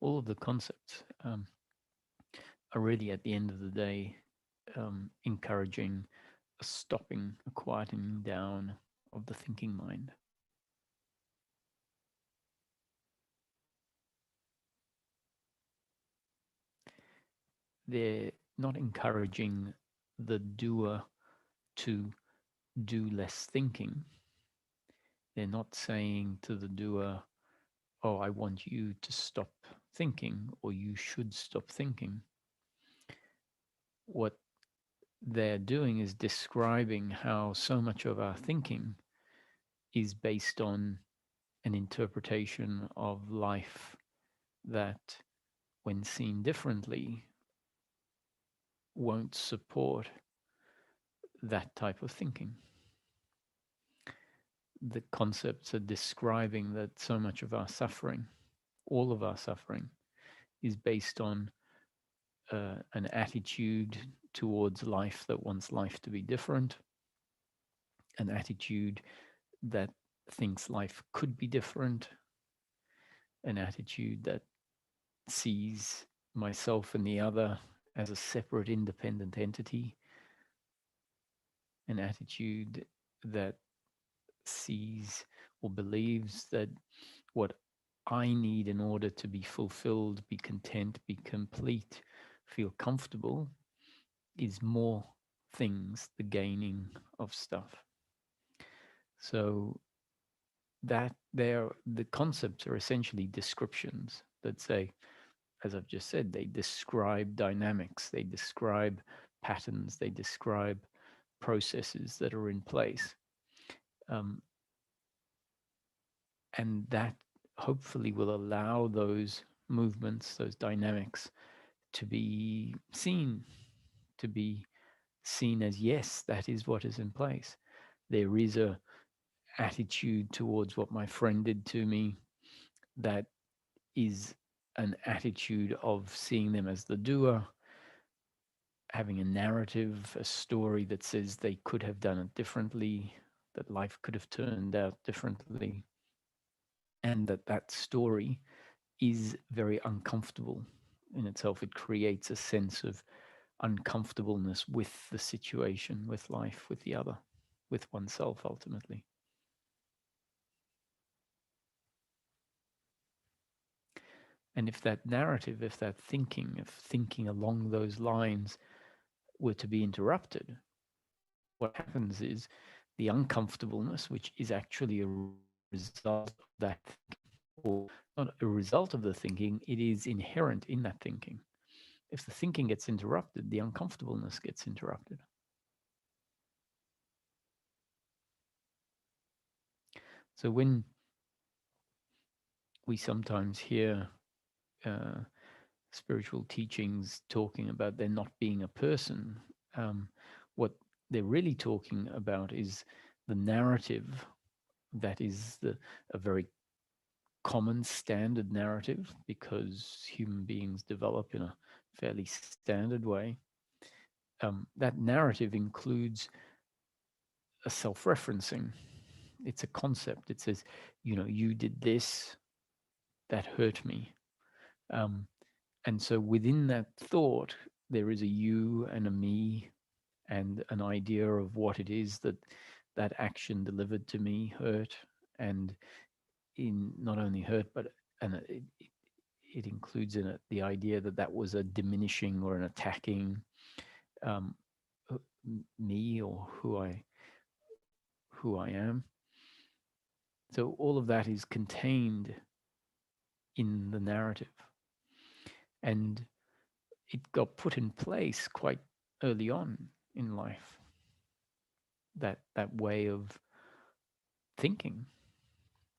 all of the concepts are really, at the end of the day, encouraging a stopping, a quietening down of the thinking mind. They're not encouraging the doer to do less thinking. They're not saying to the doer, oh, I want you to stop thinking, or you should stop thinking. What they're doing is describing how so much of our thinking is based on an interpretation of life that, when seen differently, won't support that type of thinking. The concepts are describing that so much of our suffering, all of our suffering, is based on an attitude towards life that wants life to be different, an attitude that thinks life could be different, an attitude that sees myself and the other as a separate, independent entity, an attitude that sees or believes that what I need in order to be fulfilled, be content, be complete, feel comfortable, is more things, the gaining of stuff. So that the concepts are essentially descriptions that say, as I've just said, they describe dynamics, they describe patterns, they describe processes that are in place. And that hopefully will allow those movements, those dynamics, to be seen, to be seen as, yes, that is what is in place. There is a attitude towards what my friend did to me that is an attitude of seeing them as the doer, having a narrative, a story that says they could have done it differently, that life could have turned out differently, and that story is very uncomfortable in itself. It creates a sense of uncomfortableness with the situation, with life, with the other, with oneself ultimately. And if that narrative, if that thinking, if thinking along those lines were to be interrupted, what happens is the uncomfortableness, which is actually a result of that thinking, or not a result of the thinking, it is inherent in that thinking. If the thinking gets interrupted, the uncomfortableness gets interrupted. So when we sometimes hear spiritual teachings talking about there not being a person, what they're really talking about is the narrative that is a very common standard narrative, because human beings develop in a fairly standard way. That narrative includes a self-referencing. It's a concept. It says, you did this, that hurt me. And so within that thought, there is a you and a me and an idea of what it is that that action delivered to me hurt, and in not only hurt, but and it includes in it the idea that that was a diminishing or an attacking me or who I am. So all of that is contained in the narrative, and it got put in place quite early on in life. That way of thinking,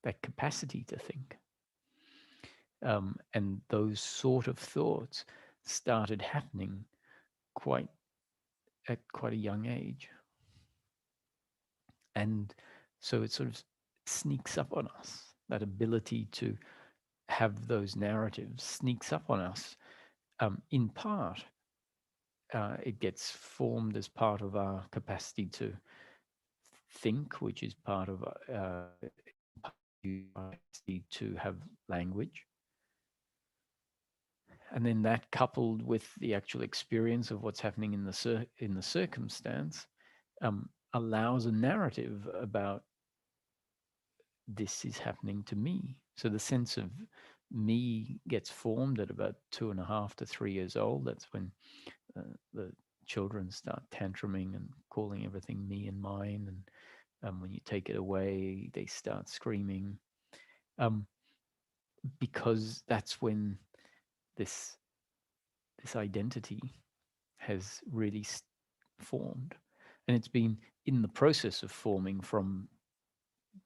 that capacity to think. And those sort of thoughts started happening at quite a young age. And so it sort of sneaks up on us. That ability to have those narratives sneaks up on us. In part, it gets formed as part of our capacity to think, which is part of capacity to have language. And then that coupled with the actual experience of what's happening in the circumstance allows a narrative about this is happening to me. So the sense of me gets formed at about 2.5 to 3 years old. That's when the children start tantruming and calling everything me and mine. And when you take it away, they start screaming. Um, because that's when this this identity has really formed, and it's been in the process of forming from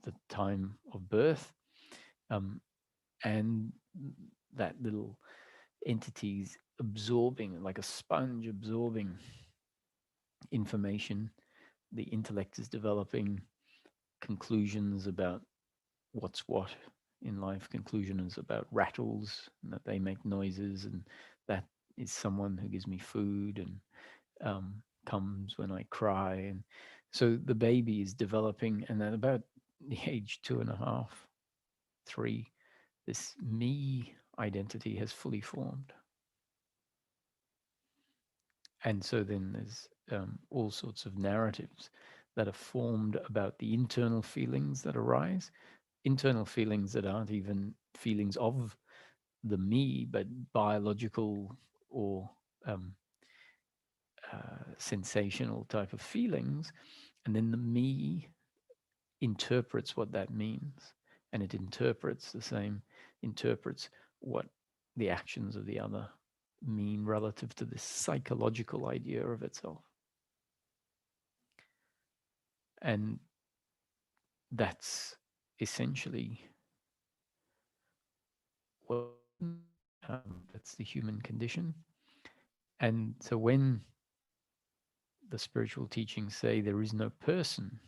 the time of birth, um, and that little entity's absorbing like a sponge, absorbing information. The intellect is developing conclusions about what's what in life. Conclusion is about rattles and that they make noises, and that is someone who gives me food, and comes when I cry. And so the baby is developing, and at about the age 2.5, 3, this me identity has fully formed. And so then there's all sorts of narratives that are formed about the internal feelings that arise, internal feelings that aren't even feelings of the me, but biological or um, sensational type of feelings. And then the me interprets what that means. And it interprets the same, interprets what the actions of the other mean relative to this psychological idea of itself. And that's essentially what that's the human condition. And so when the spiritual teachings say there is no person,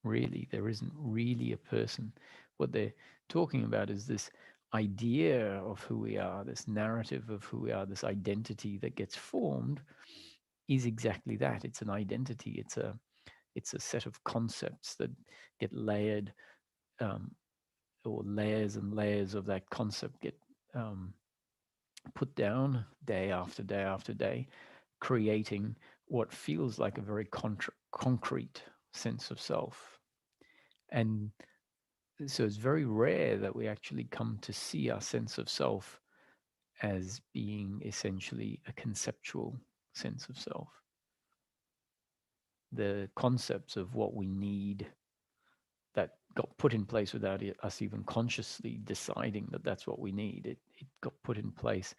really, there isn't really a person. What they're talking about is this idea of who we are, this narrative of who we are, this identity that gets formed is exactly that. It's an identity. It's a set of concepts that get layered, um, or layers and layers of that concept get um, put down day after day after day, creating what feels like a very concrete sense of self. And so it's very rare that we actually come to see our sense of self as being essentially a conceptual sense of self. The concepts of what we need that got put in place without us even consciously deciding that that's what we need. It got put in place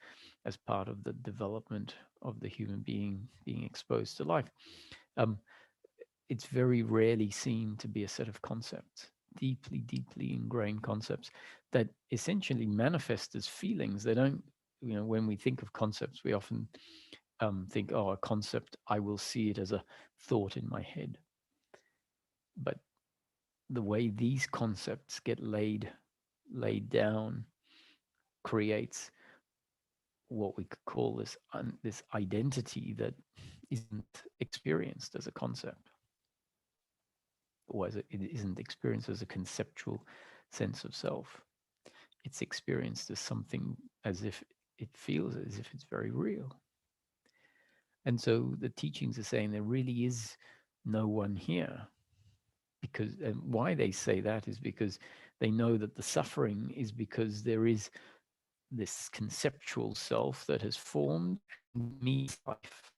as part of the development of the human being exposed to life. Um, it's very rarely seen to be a set of concepts, deeply, deeply ingrained concepts that essentially manifest as feelings. They don't, when we think of concepts, we often think, oh, a concept, I will see it as a thought in my head. But the way these concepts get laid down creates what we could call this identity that isn't experienced as a concept, or it isn't experienced as a conceptual sense of self. It's experienced as something, as if it feels as if it's very real. And so the teachings are saying there really is no one here, because, and why they say that is because they know that the suffering is because there is this conceptual self that has formed and meets life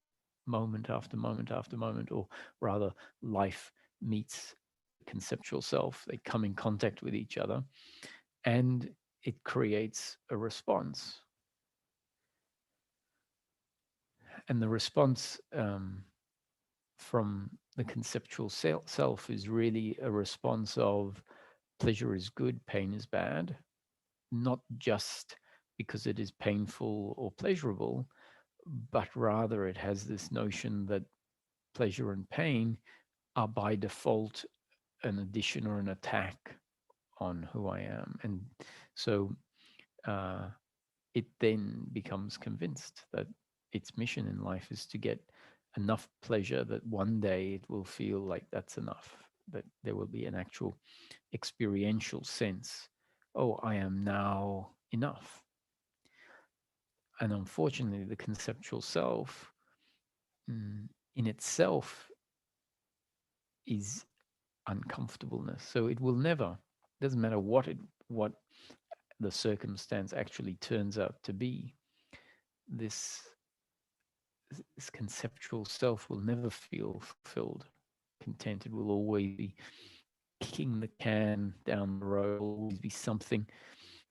moment after moment after moment, or rather, life meets conceptual self. They come in contact with each other, and it creates a response. And the response from the conceptual self is really a response of pleasure is good, pain is bad, not just because it is painful or pleasurable, but rather it has this notion that pleasure and pain are by default an addition or an attack on who I am. And so uh, it then becomes convinced that its mission in life is to get enough pleasure that one day it will feel like that's enough, that there will be an actual experiential sense, oh, I am now enough. And unfortunately, the conceptual self in itself is uncomfortableness. So it will never, doesn't matter what the circumstance actually turns out to be, this this conceptual self will never feel fulfilled, content. It will always be kicking the can down the road, always be something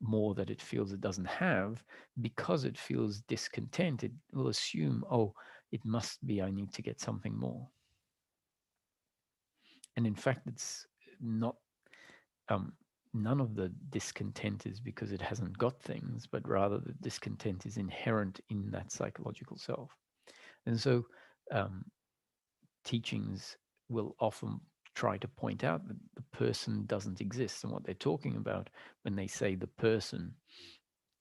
more that it feels it doesn't have. Because it feels discontent, it will assume, oh, it must be I need to get something more. And in fact, it's not, um, none of the discontent is because it hasn't got things, but rather the discontent is inherent in that psychological self. And so um, teachings will often try to point out that the person doesn't exist. And what they're talking about when they say the person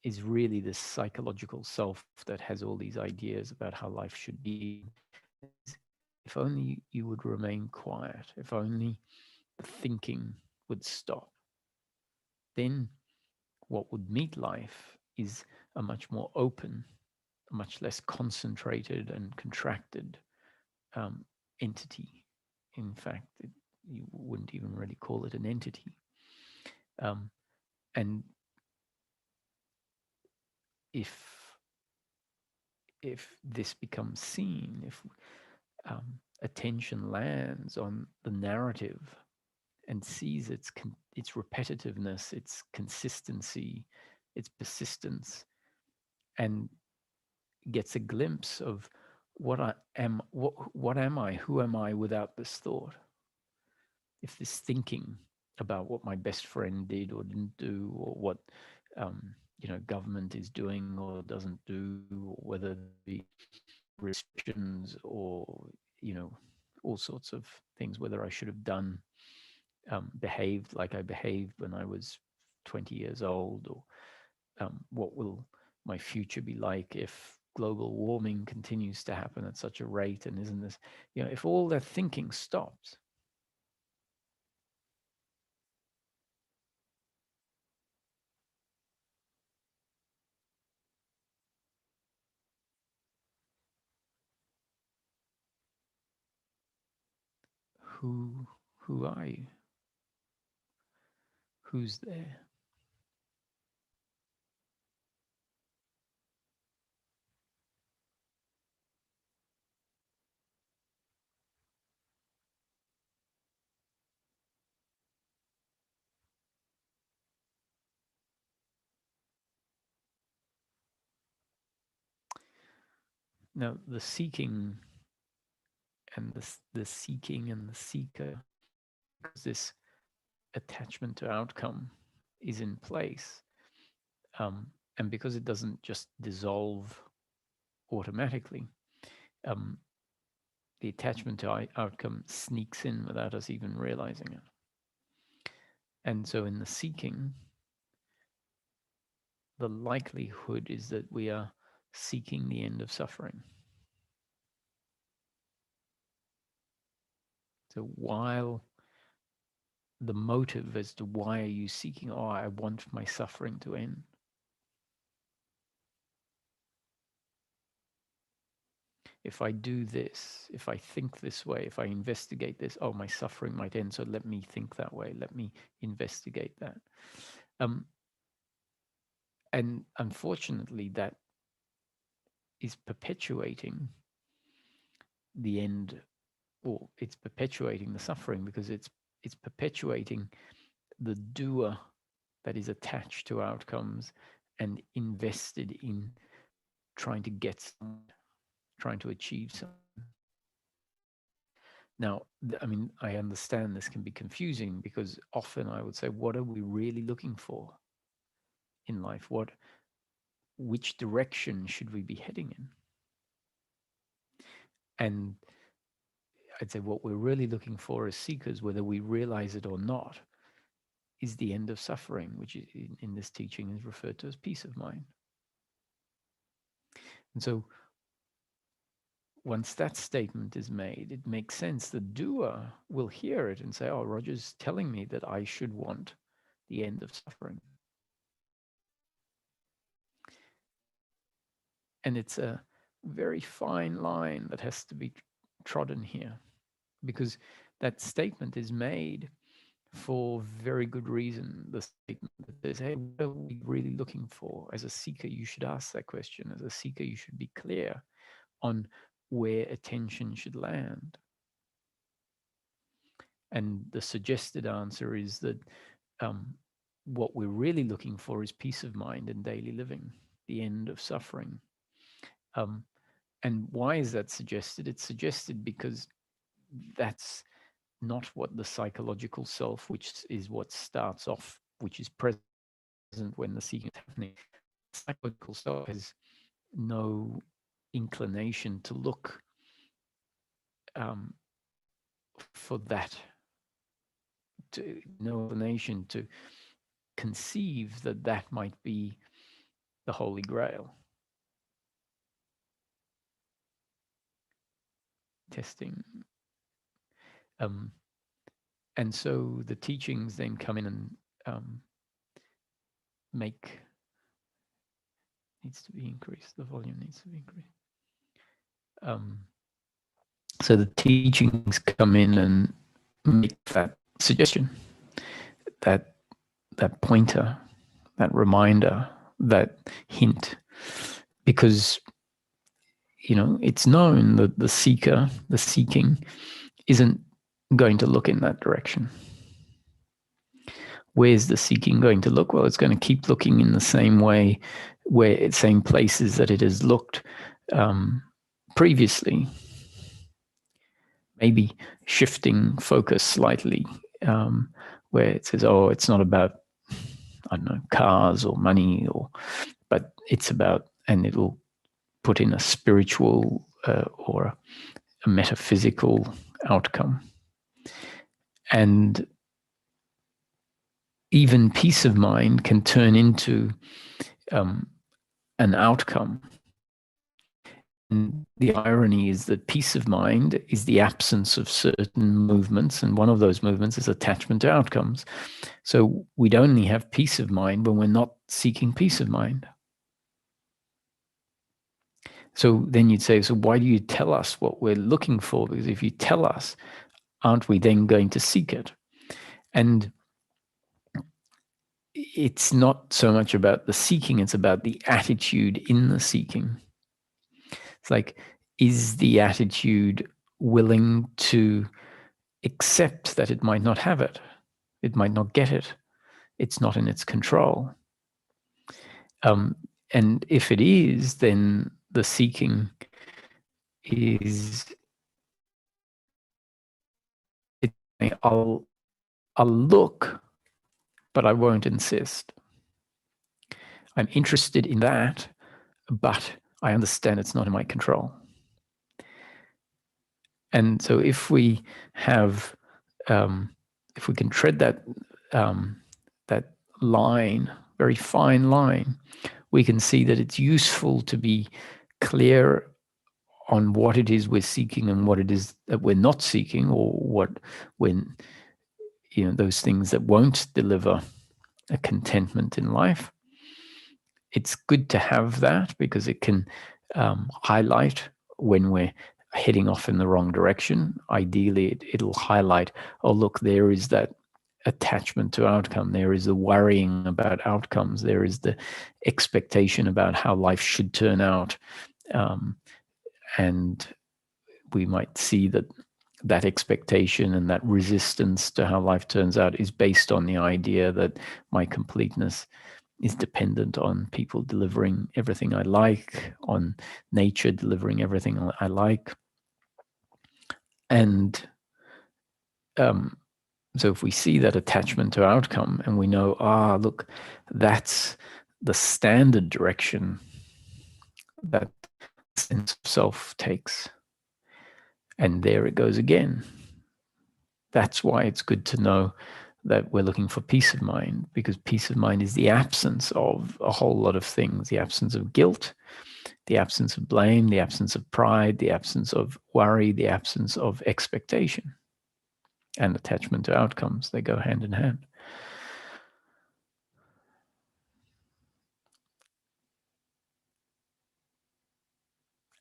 is really this psychological self that has all these ideas about how life should be. If only you would remain quiet, if only the thinking would stop, then what would meet life is a much more open, a much less concentrated and contracted um, entity. In fact, you wouldn't even really call it an entity. Um, and if this becomes seen, if attention lands on the narrative and sees its repetitiveness, its consistency, its persistence, and gets a glimpse of what am I, who am I without this thought? If this thinking about what my best friend did or didn't do, or what government is doing or doesn't do, or whether the restrictions or all sorts of things, whether I should have done behaved like I behaved when I was 20 years old, or what will my future be like if global warming continues to happen at such a rate, and isn't this, if all that thinking stops, who are you? Who's there? Now, the seeking and the seeking and the seeker, because this attachment to outcome is in place, and because it doesn't just dissolve automatically, um, the attachment to outcome sneaks in without us even realizing it. And so, in the seeking, the likelihood is that we are seeking the end of suffering. So, while the motive as to why are you seeking, oh, I want my suffering to end, if I do this, if I think this way, if I investigate this, oh, my suffering might end. So let me think that way. Let me investigate that. And unfortunately, that is perpetuating the end, or it's perpetuating the suffering, because it's perpetuating the doer that is attached to outcomes and invested in trying to get something, trying to achieve something. Now, I mean, I understand this can be confusing, because often I would say, what are we really looking for in life? Which direction should we be heading in? And I'd say what we're really looking for as seekers, whether we realize it or not, is the end of suffering, which in this teaching is referred to as peace of mind. And so once that statement is made, it makes sense. The doer will hear it and say, oh, Roger's telling me that I should want the end of suffering. And it's a very fine line that has to be trodden here, because that statement is made for very good reason. The statement that says, hey, what are we really looking for? As a seeker, you should ask that question. As a seeker, you should be clear on where attention should land. And the suggested answer is that what we're really looking for is peace of mind in daily living, the end of suffering. And why is that suggested? It's suggested because that's not what the psychological self, which is what starts off, which is present when the seeking is happening. The psychological self has no inclination to look for that, no inclination to conceive that that might be the Holy Grail. Testing. And so the teachings then come in and needs to be increased. The volume needs to be increased. So the teachings come in and make that suggestion, that pointer, that reminder, that hint, because it's known that the seeking, isn't going to look in that direction. Where's the seeking going to look? Well, it's going to keep looking in the same way, same places that it has looked previously. Maybe shifting focus slightly, where it says, "Oh, it's not about, I don't know, cars or money, but it's about," and it'll put in a spiritual or a metaphysical outcome. And even peace of mind can turn into an outcome. And the irony is that peace of mind is the absence of certain movements, and one of those movements is attachment to outcomes. So we'd only have peace of mind when we're not seeking peace of mind. So then you'd say, so why do you tell us what we're looking for? Because if you tell us, aren't we then going to seek it? And it's not so much about the seeking, it's about the attitude in the seeking. It's like, is the attitude willing to accept that it might not have it? It might not get it. It's not in its control. And if it is, then the seeking is, I'll look, but I won't insist. I'm interested in that, but I understand it's not in my control. And so if we have, if we can tread that that line, very fine line, we can see that it's useful to be clear on what it is we're seeking and what it is that we're not seeking, or what, when, those things that won't deliver a contentment in life. It's good to have that because it can highlight when we're heading off in the wrong direction. Ideally, it'll highlight, oh, look, there is that attachment to outcome. There is the worrying about outcomes. There is the expectation about how life should turn out. And we might see that expectation and that resistance to how life turns out is based on the idea that my completeness is dependent on people delivering everything I like, on nature delivering everything I like. And so if we see that attachment to outcome and we know, look, that's the standard direction that sense of self takes, and there it goes again. That's why it's good to know that we're looking for peace of mind, because peace of mind is the absence of a whole lot of things: the absence of guilt, the absence of blame, the absence of pride, the absence of worry, the absence of expectation and attachment to outcomes. They go hand in hand.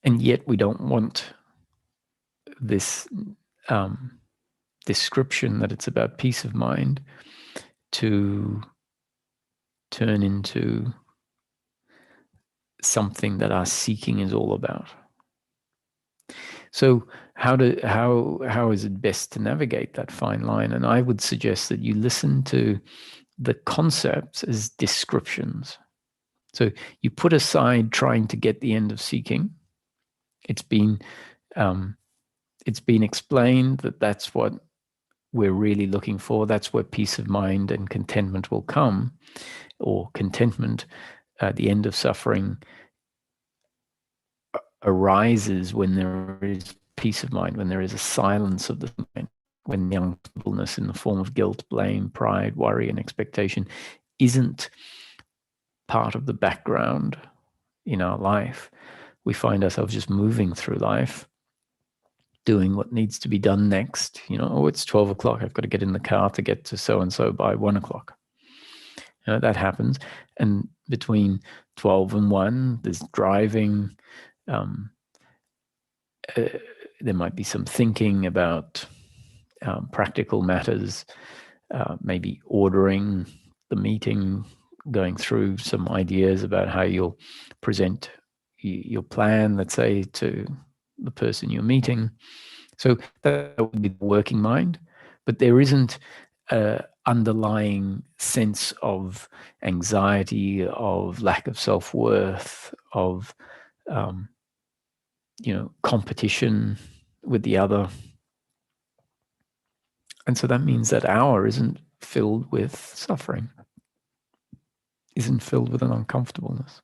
And yet we don't want this description that it's about peace of mind to turn into something that our seeking is all about. So how is it best to navigate that fine line? And I would suggest that you listen to the concepts as descriptions. So you put aside trying to get the end of seeking. It's been explained that that's what we're really looking for. That's where peace of mind and contentment will come, or contentment at the end of suffering arises when there is peace of mind, when there is a silence of the mind, when the uncomfortableness in the form of guilt, blame, pride, worry, and expectation isn't part of the background in our life. We find ourselves just moving through life, doing what needs to be done next. Oh, it's 12 o'clock. I've got to get in the car to get to so-and-so by 1 o'clock. That happens. And between 12 and 1, there's driving. There might be some thinking about practical matters, maybe ordering the meeting, going through some ideas about how you'll present your plan, let's say, to the person you're meeting. So that would be the working mind, but there isn't an underlying sense of anxiety, of lack of self-worth, of competition with the other. And so that means that hour isn't filled with suffering, isn't filled with an uncomfortableness.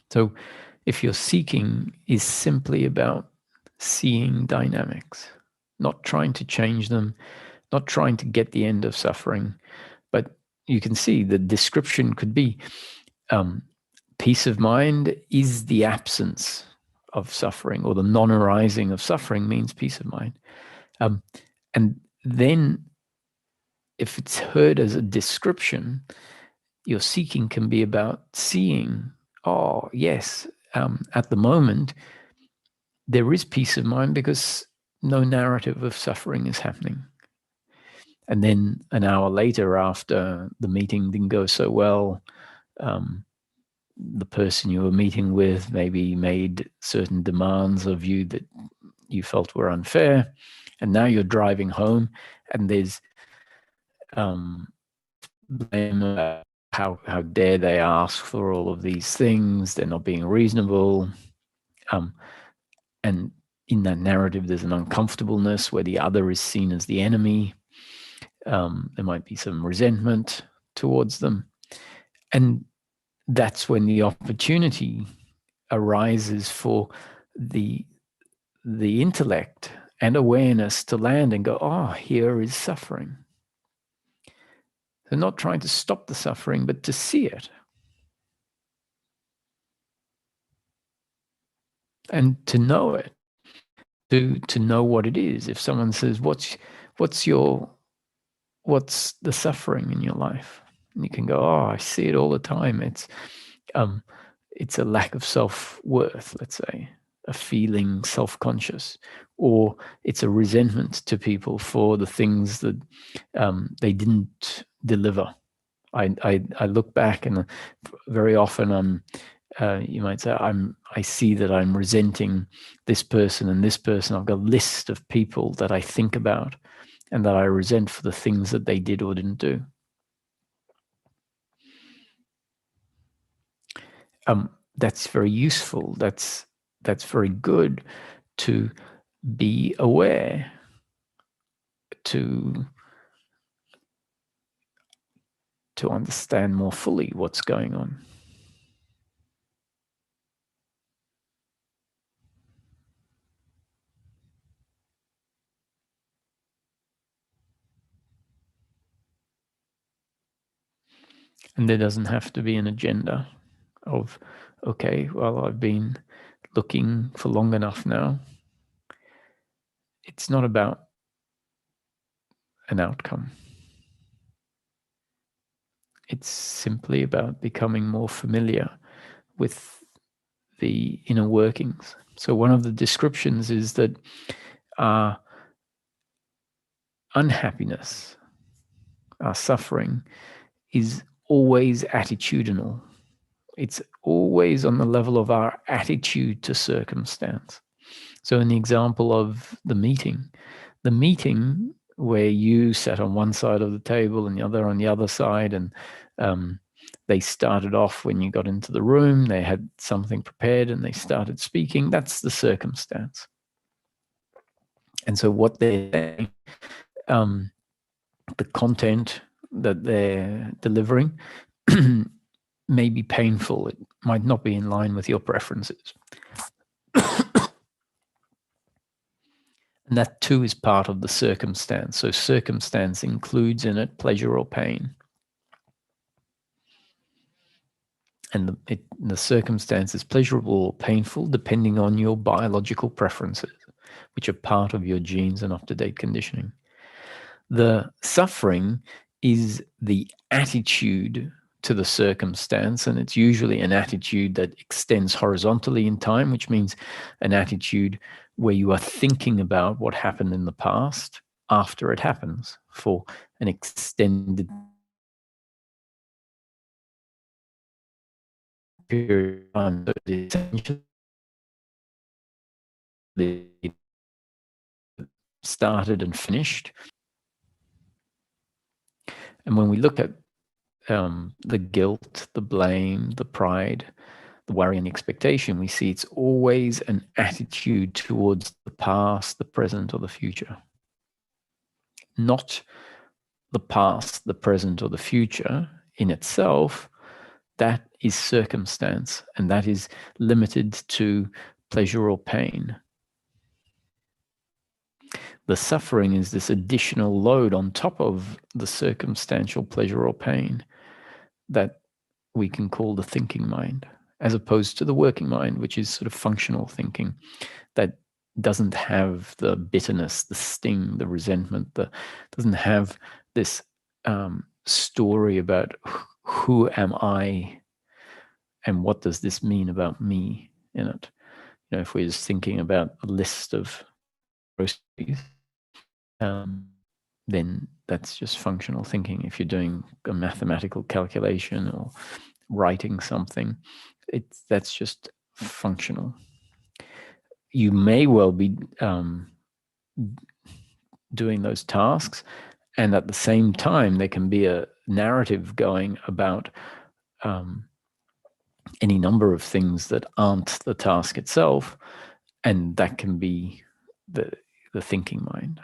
So if your seeking is simply about seeing dynamics, not trying to change them, not trying to get the end of suffering, but you can see the description could be peace of mind is the absence of suffering, or the non-arising of suffering means peace of mind. And then if it's heard as a description, your seeking can be about seeing, oh, yes, at the moment, there is peace of mind because no narrative of suffering is happening. And then an hour later, after the meeting didn't go so well, the person you were meeting with maybe made certain demands of you that you felt were unfair. And now you're driving home and there's blame about how dare they ask for all of these things, they're not being reasonable. And in that narrative, there's an uncomfortableness where the other is seen as the enemy. There might be some resentment towards them. And that's when the opportunity arises for the intellect and awareness to land and go, oh, here is suffering. So not trying to stop the suffering, but to see it. And to know it, to know what it is. If someone says, what's the suffering in your life? And you can go, oh, I see it all the time. It's a lack of self-worth, let's say, a feeling self-conscious, or it's a resentment to people for the things that they didn't deliver. I look back and very often you might say I see that I'm resenting this person and this person. I've got a list of people that I think about and that I resent for the things that they did or didn't do. That's very useful. That's very good to be aware, to understand more fully what's going on. And there doesn't have to be an agenda of, okay, well, I've been looking for long enough now. It's not about an outcome. It's simply about becoming more familiar with the inner workings. So one of the descriptions is that our unhappiness, our suffering, is always attitudinal. It's always on the level of our attitude to circumstance. So in the example of the meeting where you sat on one side of the table and the other on the other side, and they started off when you got into the room, they had something prepared and they started speaking, that's the circumstance. And so what they're saying, the content that they're delivering may be painful. It might not be in line with your preferences. And that too is part of the circumstance. So circumstance includes in it pleasure or pain. And the circumstance is pleasurable or painful depending on your biological preferences, which are part of your genes and up-to-date conditioning. The suffering is the attitude to the circumstance, and it's usually an attitude that extends horizontally in time, which means an attitude where you are thinking about what happened in the past after it happens for an extended period of time. So it's essentially started and finished. And when we look at the guilt, the blame, the pride, the worry and the expectation, we see it's always an attitude towards the past, the present, or the future. Not the past, the present, or the future in itself. That is circumstance, and that is limited to pleasure or pain. The suffering is this additional load on top of the circumstantial pleasure or pain that we can call the thinking mind, as opposed to the working mind, which is sort of functional thinking that doesn't have the bitterness, the sting, the resentment, doesn't have this story about who am I and what does this mean about me in it. You know, if we're just thinking about a list of groceries, then that's just functional thinking. If you're doing a mathematical calculation or writing something, that's just functional. You may well be doing those tasks, and at the same time, there can be a narrative going about any number of things that aren't the task itself, and that can be the thinking mind.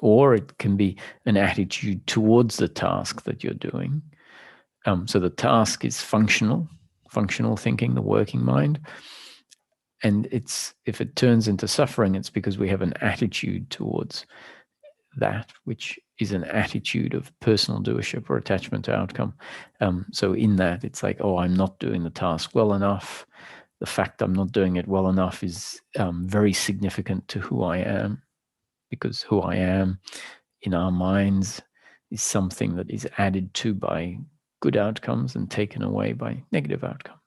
Or it can be an attitude towards the task that you're doing. So the task is functional thinking, the working mind. And if it turns into suffering, it's because we have an attitude towards that, which is an attitude of personal doership or attachment to outcome. So in that, it's like, oh, I'm not doing the task well enough. The fact I'm not doing it well enough is very significant to who I am, because who I am in our minds is something that is added to by good outcomes and taken away by negative outcomes.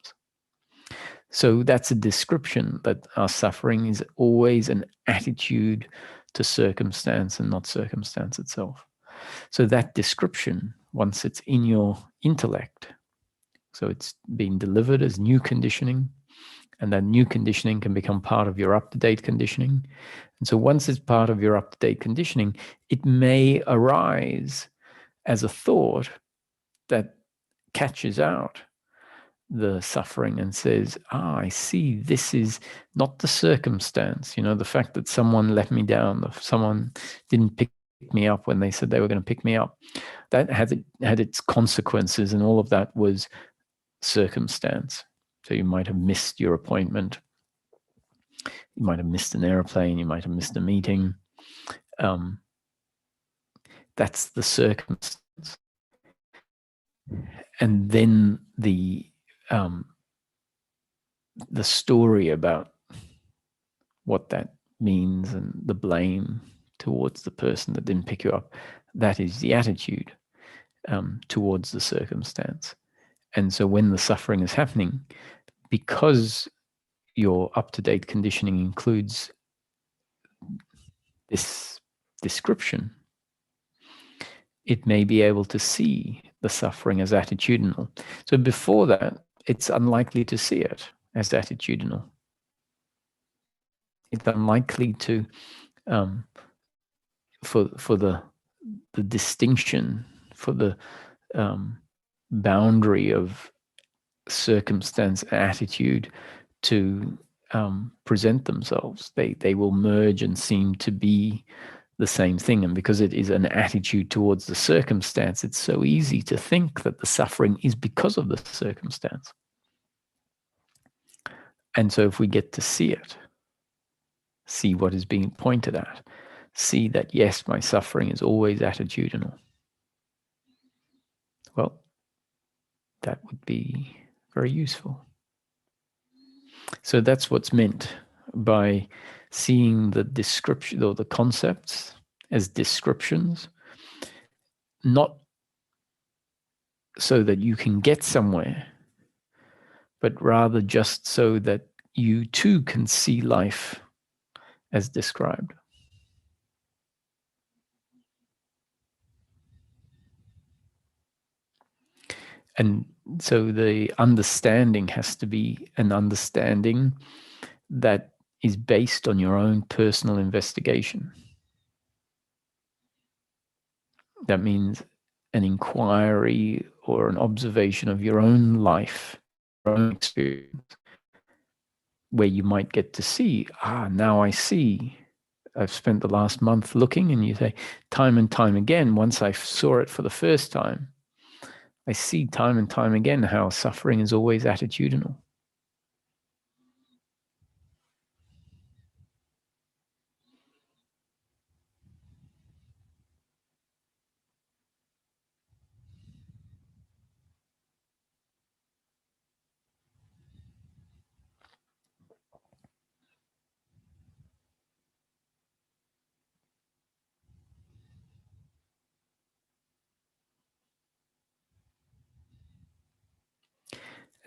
So that's a description that our suffering is always an attitude to circumstance and not circumstance itself. So that description, once it's in your intellect, so it's being delivered as new conditioning, and that new conditioning can become part of your up-to-date conditioning. And so once it's part of your up-to-date conditioning, it may arise as a thought that catches out the suffering and says, I see, this is not the circumstance. You know, the fact that someone let me down, someone didn't pick me up when they said they were going to pick me up, that had its consequences, and all of that was circumstance. So you might have missed your appointment. You might have missed an airplane. You might have missed a meeting. That's the circumstance. And then the story about what that means and the blame towards the person that didn't pick you up, that is the attitude. towards the circumstance. And so when the suffering is happening, because your up-to-date conditioning includes this description, it may be able to see the suffering as attitudinal. So before that, it's unlikely to see it as attitudinal. It's unlikely to, for the distinction, for the boundary of circumstance attitude to present themselves. They will merge and seem to be the same thing. And because it is an attitude towards the circumstance, it's so easy to think that the suffering is because of the circumstance. And so if we get to see it, see what is being pointed at, see that, yes, my suffering is always attitudinal, well, that would be very useful. So that's what's meant by seeing the description or the concepts as descriptions, not so that you can get somewhere, but rather just so that you too can see life as described. And so the understanding has to be an understanding that is based on your own personal investigation. That means an inquiry or an observation of your own life, your own experience, where you might get to see, now I see. I've spent the last month looking, and you say, time and time again, once I saw it for the first time, I see time and time again how suffering is always attitudinal.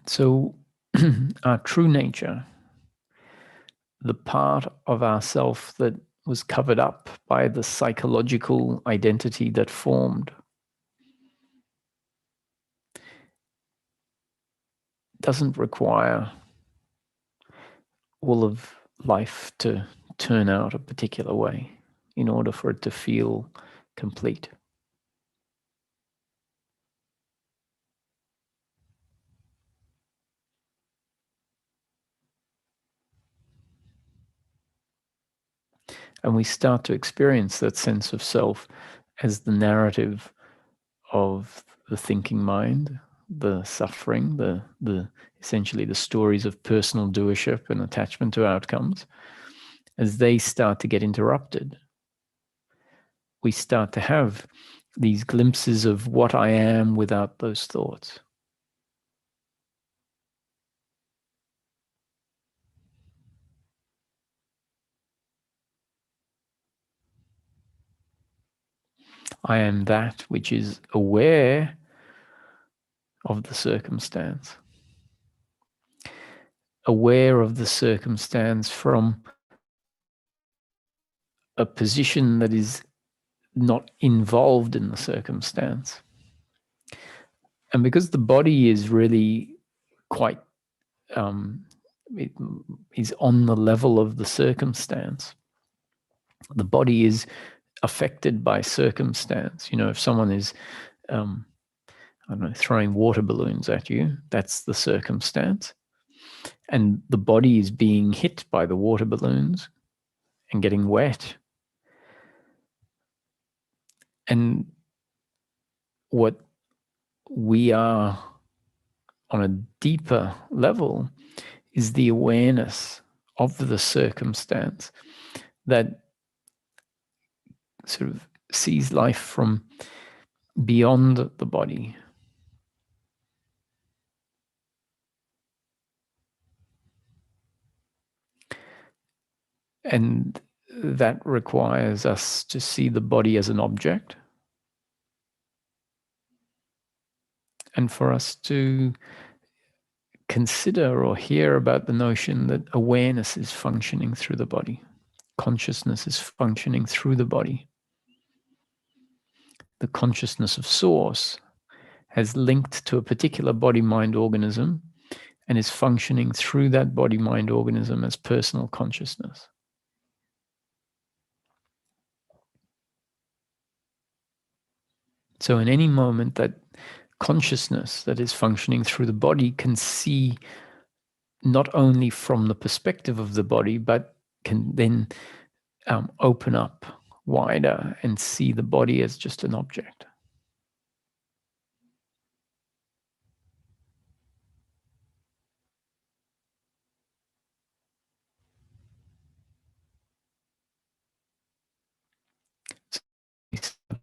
So our true nature, the part of ourself that was covered up by the psychological identity that formed, doesn't require all of life to turn out a particular way in order for it to feel complete. And we start to experience that sense of self as the narrative of the thinking mind, the suffering, the essentially the stories of personal doership and attachment to outcomes. As they start to get interrupted, we start to have these glimpses of what I am without those thoughts. I am that which is aware of the circumstance, aware of the circumstance from a position that is not involved in the circumstance. And because the body is really quite, it is on the level of the circumstance, the body is affected by circumstance. If someone is, I don't know, throwing water balloons at you, that's the circumstance. And the body is being hit by the water balloons and getting wet. And what we are on a deeper level is the awareness of the circumstance that sort of sees life from beyond the body. And that requires us to see the body as an object, And for us to consider or hear about the notion that awareness is functioning through the body, consciousness is functioning through the body. The consciousness of source has linked to a particular body-mind organism and is functioning through that body-mind organism as personal consciousness. So in any moment, that consciousness that is functioning through the body can see not only from the perspective of the body, but can then open up wider and see the body as just an object.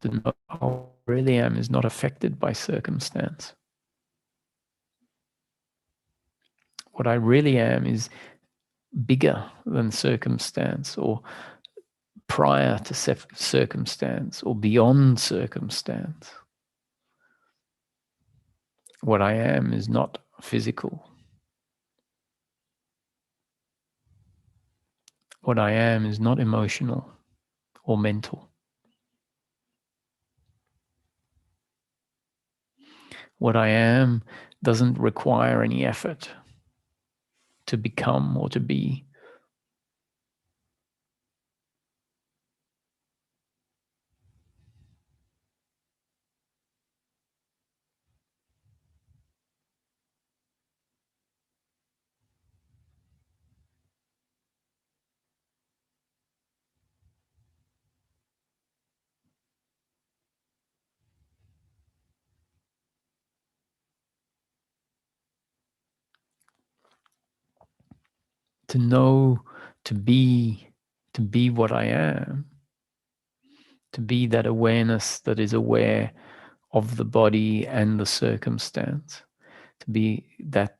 To know how I really am is not affected by circumstance. What I really am is bigger than circumstance, or prior to circumstance, or beyond circumstance. What I am is not physical. What I am is not emotional or mental. What I am doesn't require any effort to become or to be. To know, to be what I am, to be that awareness that is aware of the body and the circumstance, to be that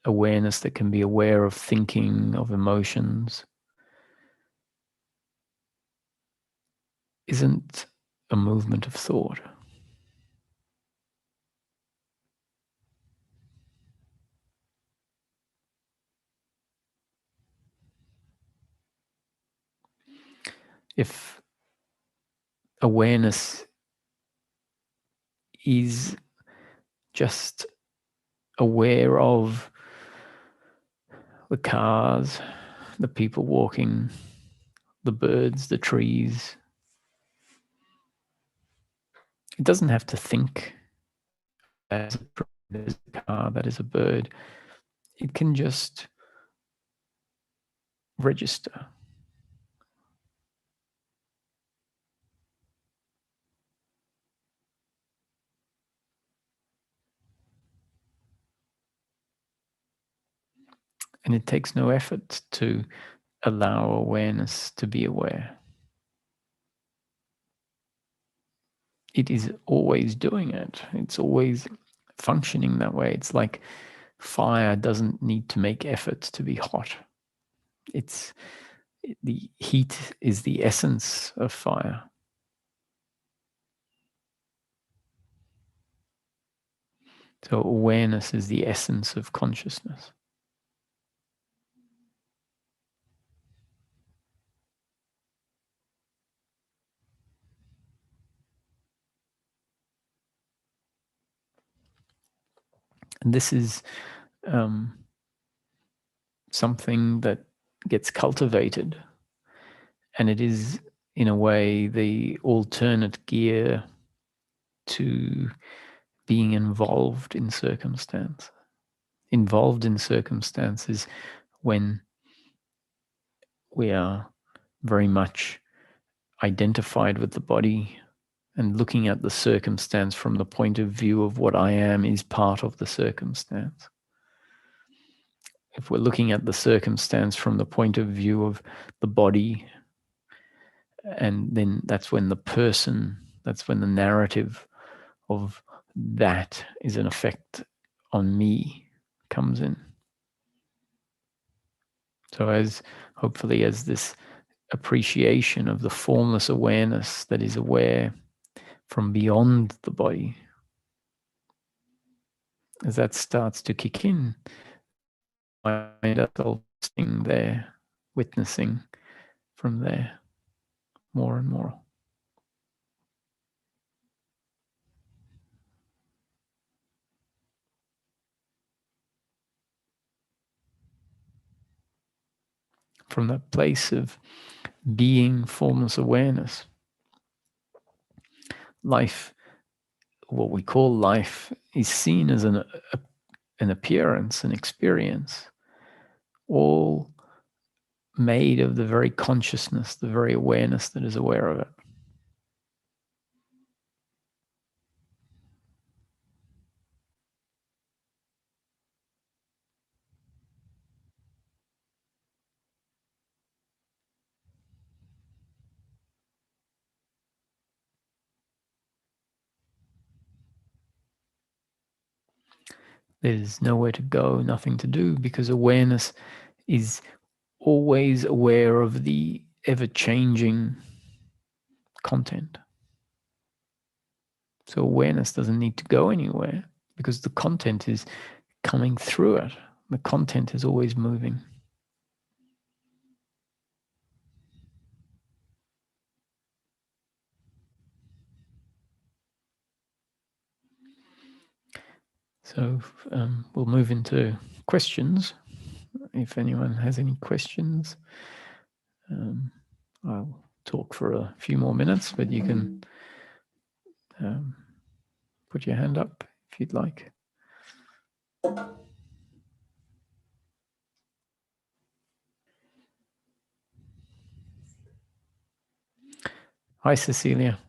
awareness that can be aware of thinking, of emotions, isn't a movement of thought. If awareness is just aware of the cars, the people walking, the birds, the trees, it doesn't have to think as a car, that is a bird. It can just register. And it takes no effort to allow awareness to be aware. It is always doing it. It's always functioning that way. It's like fire doesn't need to make effort to be hot. It's the heat is the essence of fire. So awareness is the essence of consciousness. And this is something that gets cultivated, and it is, in a way, the alternate gear to being involved in circumstance. Involved in circumstances when we are very much identified with the body and looking at the circumstance from the point of view of what I am is part of the circumstance. If we're looking at the circumstance from the point of view of the body, and then that's when the person, that's when the narrative of that is an effect on me comes in. So as hopefully as this appreciation of the formless awareness that is aware from beyond the body, as that starts to kick in, find ourselves sitting there, witnessing from there more and more. From that place of being formless awareness, life, what we call life, is seen as an appearance, an experience, all made of the very consciousness, the very awareness that is aware of it. There's nowhere to go, nothing to do, because awareness is always aware of the ever-changing content. So awareness doesn't need to go anywhere because the content is coming through it. The content is always moving. So we'll move into questions. If anyone has any questions, I'll talk for a few more minutes, but you can put your hand up if you'd like. Hi, Cecilia.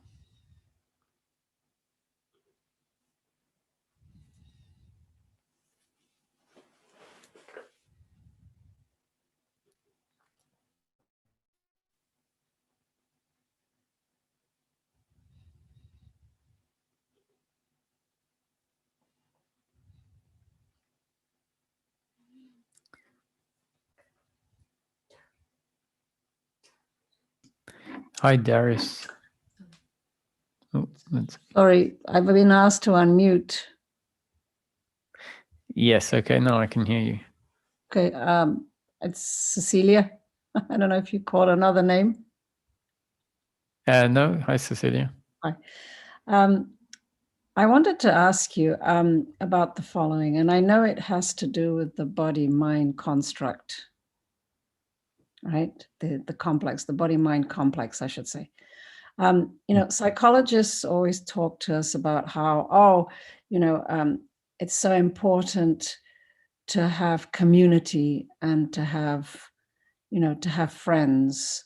Hi, Darius. Oh, sorry, I've been asked to unmute. Yes, okay, now I can hear you. Okay, it's Cecilia. I don't know if you call another name. No, hi, Cecilia. Hi. I wanted to ask you about the following, and I know it has to do with the body-mind construct, right? The complex, the body-mind complex, I should say. You know, psychologists always talk to us about how, it's so important to have community and to have, to have friends,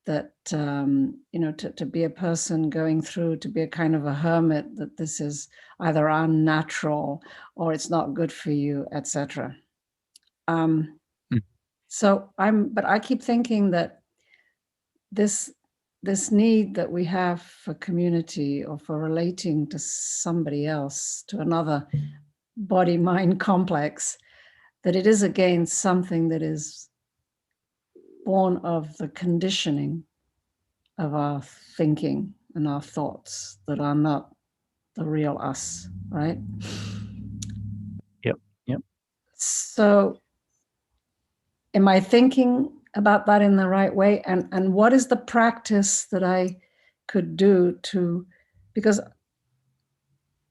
that, to be a person going through, to be a kind of a hermit, that this is either unnatural or it's not good for you, etc. So but I keep thinking that this need that we have for community or for relating to somebody else, to another body-mind complex, that it is again something that is born of the conditioning of our thinking and our thoughts that are not the real us, right? Yep. So am I thinking about that in the right way? And what is the practice that I could do to, because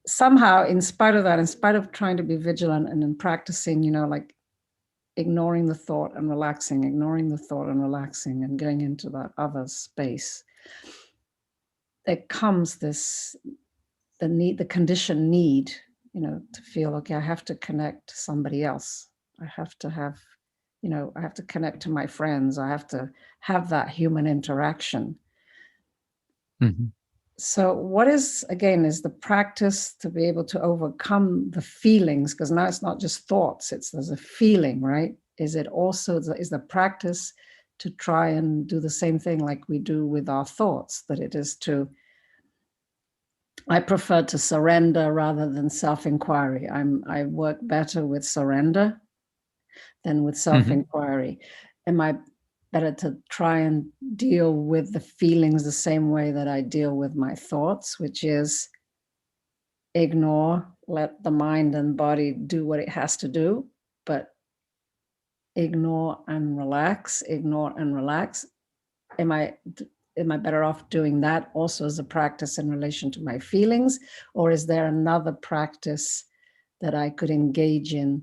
somehow in spite of that, in spite of trying to be vigilant and in practicing, like ignoring the thought and relaxing, ignoring the thought and relaxing and going into that other space, there comes this, the conditioned need, to feel, okay, I have to connect to somebody else. I have to have, I have to connect to my friends. I have to have that human interaction. Mm-hmm. So what is the practice to be able to overcome the feelings? Because now it's not just thoughts, there's a feeling, right? Is it also, is the practice to try and do the same thing like we do with our thoughts, that it is to, I prefer to surrender rather than self-inquiry. I work better with surrender than with self-inquiry. Am I better to try and deal with the feelings the same way that I deal with my thoughts, which is ignore let the mind and body do what it has to do, but ignore and relax, ignore and relax. Am I better off doing that also as a practice in relation to my feelings? Or is there another practice that I could engage in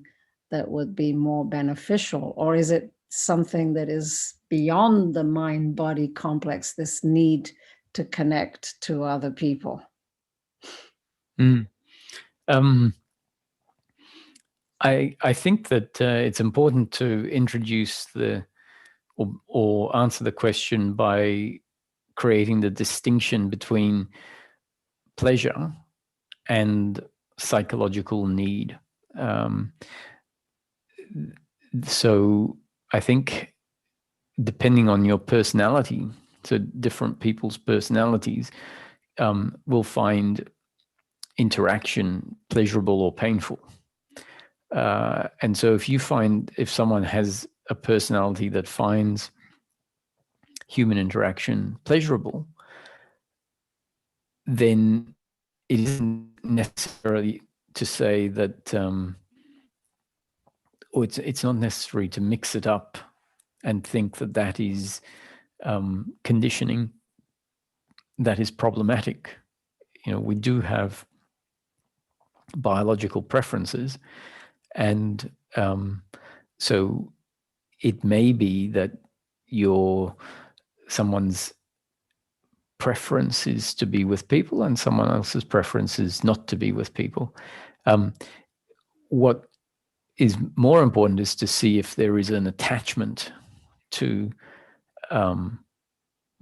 that would be more beneficial? Or is it something that is beyond the mind-body complex, this need to connect to other people? I think that it's important to introduce or answer the question by creating the distinction between pleasure and psychological need. So I think depending on your personality, so different people's personalities will find interaction pleasurable or painful. And so if someone has a personality that finds human interaction pleasurable, then it isn't necessarily to say that, or it's not necessary to mix it up and think that that is conditioning that is problematic. You know, we do have biological preferences, and so it may be that someone's preference is to be with people and someone else's preference is not to be with people. What is more important is to see if there is an attachment to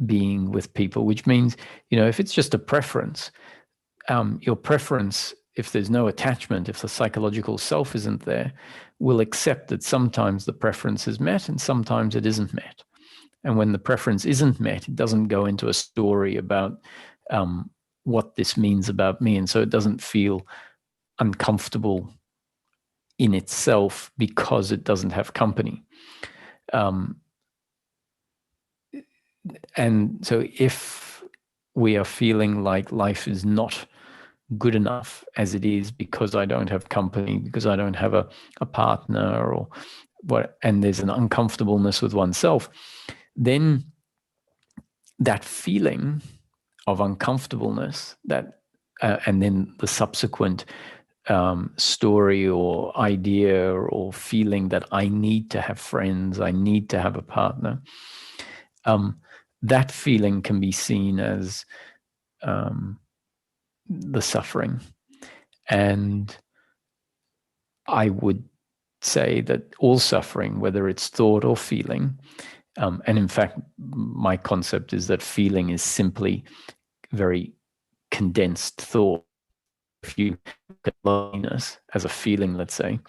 being with people, which means, you know, if it's just a preference, your preference, if there's no attachment, if the psychological self isn't there, will accept that sometimes the preference is met and sometimes it isn't met. And when the preference isn't met, it doesn't go into a story about what this means about me. And so it doesn't feel uncomfortable in itself because it doesn't have company. And so if we are feeling like life is not good enough as it is because I don't have company, because I don't have a partner or what, and there's an uncomfortableness with oneself, then that feeling of uncomfortableness, and then the subsequent story or idea or feeling that I need to have friends, I need to have a partner, that feeling can be seen as the suffering. And I would say that all suffering, whether it's thought or feeling, and in fact, my concept is that feeling is simply very condensed thought. If you look at loneliness as a feeling, let's say,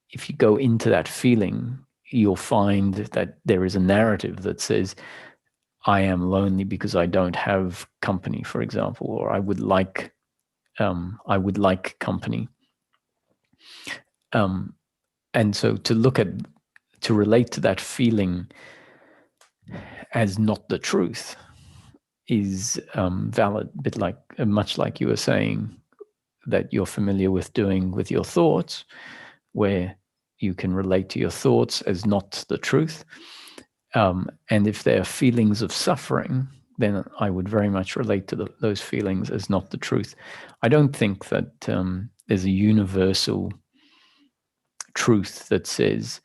if you go into that feeling, you'll find that there is a narrative that says, I am lonely because I don't have company, for example, or I would like company. And so to relate to that feeling as not the truth is valid, much like you were saying that you're familiar with doing with your thoughts, where you can relate to your thoughts as not the truth. And if there are feelings of suffering, then I would very much relate to those feelings as not the truth. I don't think that there's a universal truth that says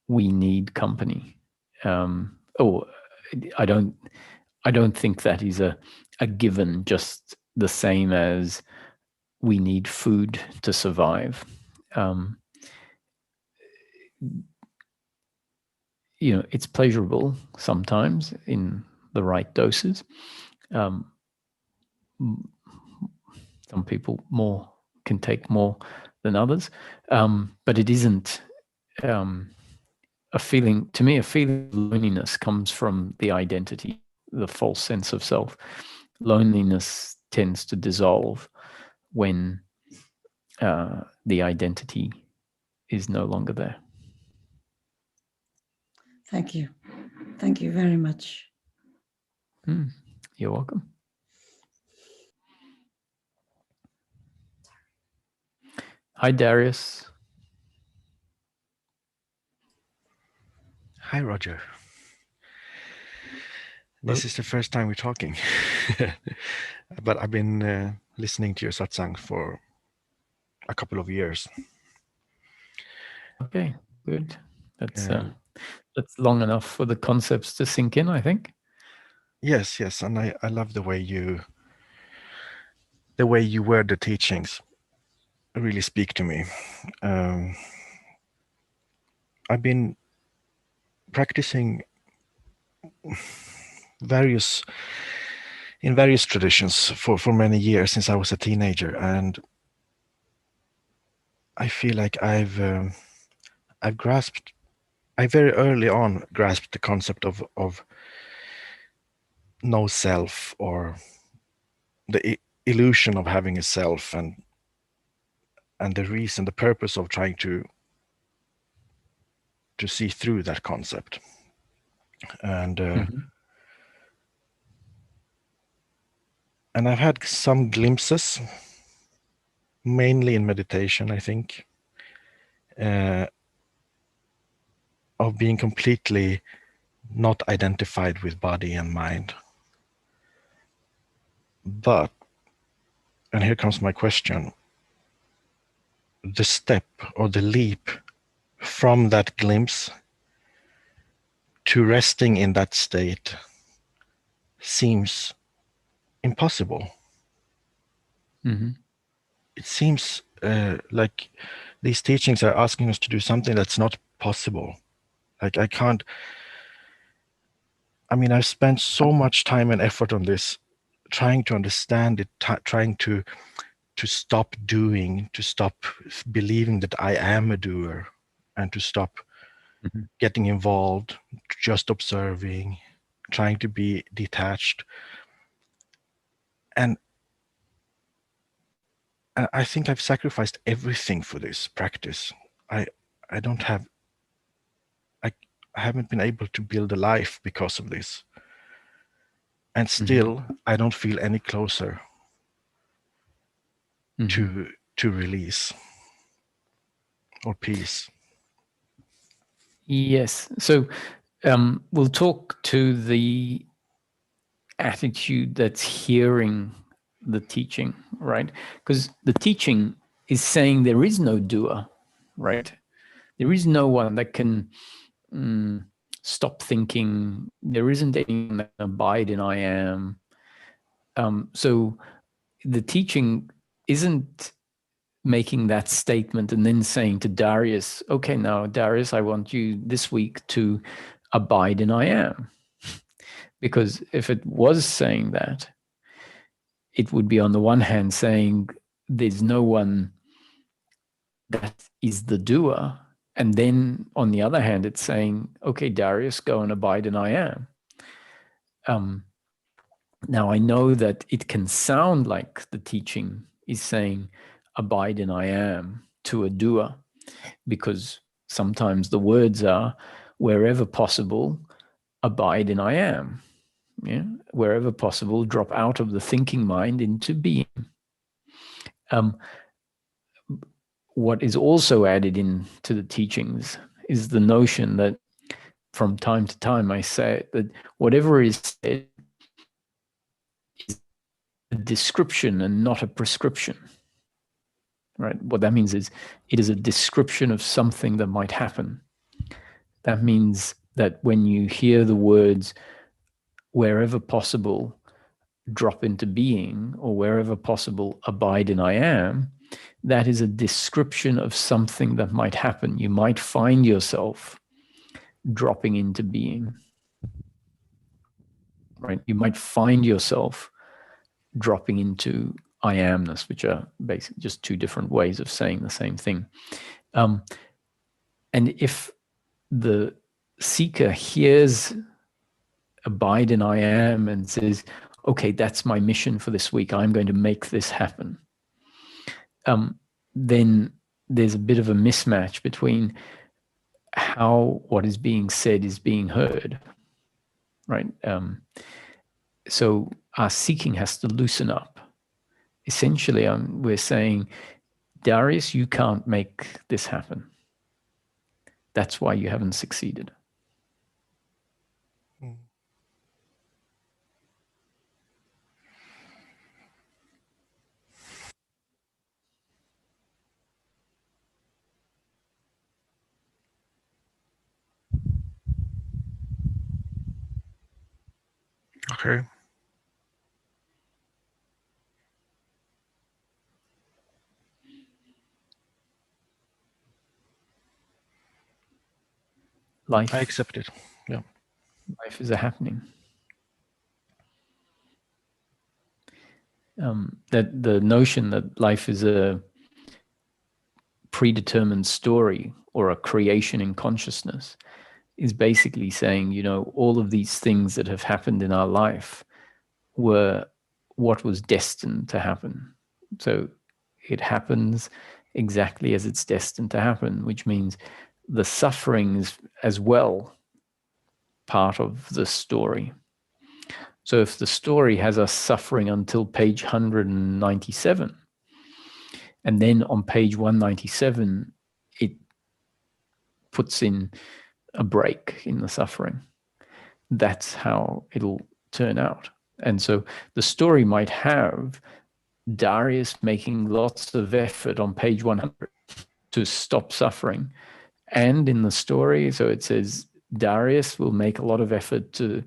we need company. I don't think that is a given, just the same as we need food to survive. You know, it's pleasurable sometimes in the right doses. Some people can take more than others, but it isn't a feeling. To me, a feeling of loneliness comes from the identity, the false sense of self. Loneliness tends to dissolve when the identity is no longer there. Thank you. Thank you very much. You're welcome. Hi, Darius. Hi, Roger. This is the first time we're talking, but I've been listening to your Satsang for a couple of years. Okay, good. That's long enough for the concepts to sink in, I think. Yes, and I love the way you word the teachings really speak to me. I've been practicing various traditions for many years since I was a teenager, and I feel like I very early on grasped the concept of no self, or the illusion of having a self, and the purpose of trying to see through that concept. And and I've had some glimpses, mainly in meditation, I think, of being completely not identified with body and mind. But, and here comes my question, the step or the leap from that glimpse to resting in that state seems impossible. It seems like these teachings are asking us to do something that's not possible. Like I've spent so much time and effort on this, trying to understand it, trying to stop doing, to stop believing that I am a doer, and to stop getting involved, just observing, trying to be detached. And I think I've sacrificed everything for this practice. I haven't been able to build a life because of this. And still, I don't feel any closer to release or peace. Yes. So we'll talk to the attitude that's hearing the teaching, right? Because the teaching is saying there is no doer, right? There is no one that can stop thinking. There isn't anyone that can abide in I am. So the teaching isn't making that statement and then saying to Darius, okay, now, Darius, I want you this week to abide in I am. Because if it was saying that, it would be on the one hand saying there's no one that is the doer. And then on the other hand, it's saying, okay, Darius, go and abide in I am. Now, I know that it can sound like the teaching is saying, abide in I am to a doer, because sometimes the words are, wherever possible, abide in I am. Yeah? Wherever possible, drop out of the thinking mind into being. What is also added into the teachings is the notion that from time to time I say that whatever is said is a description and not a prescription. Right? What that means is it is a description of something that might happen. That means that when you hear the words, wherever possible, drop into being, or wherever possible, abide in I am, that is a description of something that might happen. You might find yourself dropping into being, right? You might find yourself dropping into I amness, which are basically just two different ways of saying the same thing. And if the seeker hears abide in I am and says, okay, that's my mission for this week, I'm going to make this happen, then there's a bit of a mismatch between how what is being said is being heard, right? So our seeking has to loosen up. Essentially, we're saying Darius, you can't make this happen. That's why you haven't succeeded. Okay. Life, I accept it. Yeah. life is a happening. That the notion that life is a predetermined story or a creation in consciousness is basically saying, you know, all of these things that have happened in our life were what was destined to happen. So it happens exactly as it's destined to happen, which means the sufferings as well part of the story. So if the story has us suffering until page 197, and then on page 197, it puts in a break in the suffering, that's how it'll turn out. And so the story might have Darius making lots of effort on page 100 to stop suffering. And in the story, so it says Darius will make a lot of effort to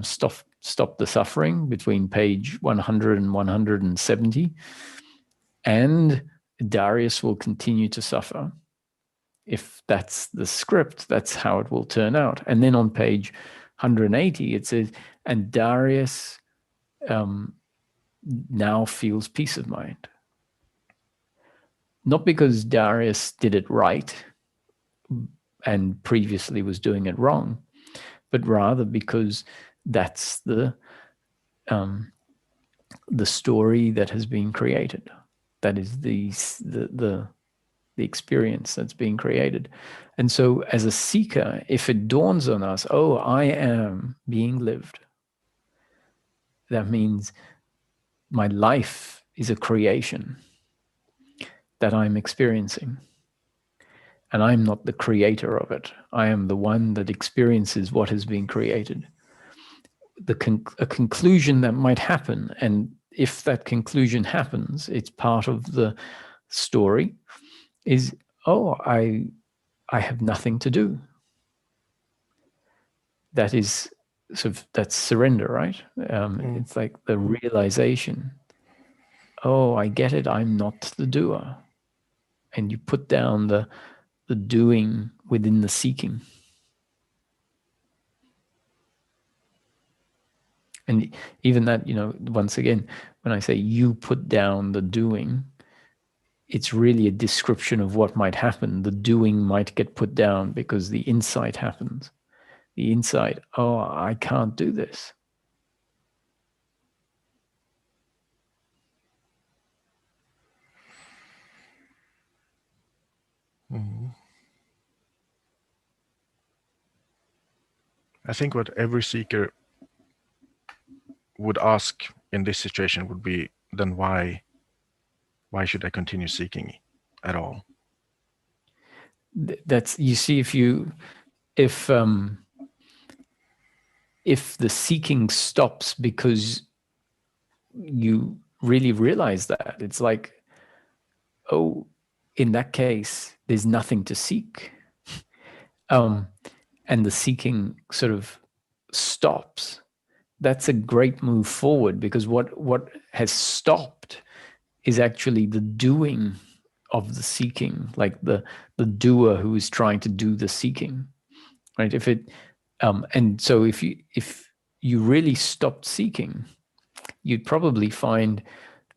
stop the suffering between page 100 and 170. And Darius will continue to suffer. If that's the script, that's how it will turn out. And then on page 180, it says, and Darius now feels peace of mind. Not because Darius did it right and previously was doing it wrong, but rather because that's the story that has been created. That is the experience that's being created. And so as a seeker, if it dawns on us, oh, I am being lived, that means my life is a creation that I'm experiencing. And I'm not the creator of it. I am the one that experiences what has been created. A conclusion that might happen, and if that conclusion happens, it's part of the story, is, oh, I have nothing to do. That is sort of, that's surrender, right? It's like the realization, oh, I get it, I'm not the doer. And you put down the doing within the seeking. And even that, you know, once again, when I say you put down the doing, it's really a description of what might happen. The doing might get put down because the insight happens. The insight, oh, I can't do this. Mm-hmm. I think what every seeker would ask in this situation would be, then why should I continue seeking at all? That's, you see, if the seeking stops because you really realize that, it's like, oh, in that case, there's nothing to seek. And the seeking sort of stops. That's a great move forward, because what has stopped is actually the doing of the seeking, like the doer who is trying to do the seeking, right? If it and so if you really stopped seeking, you'd probably find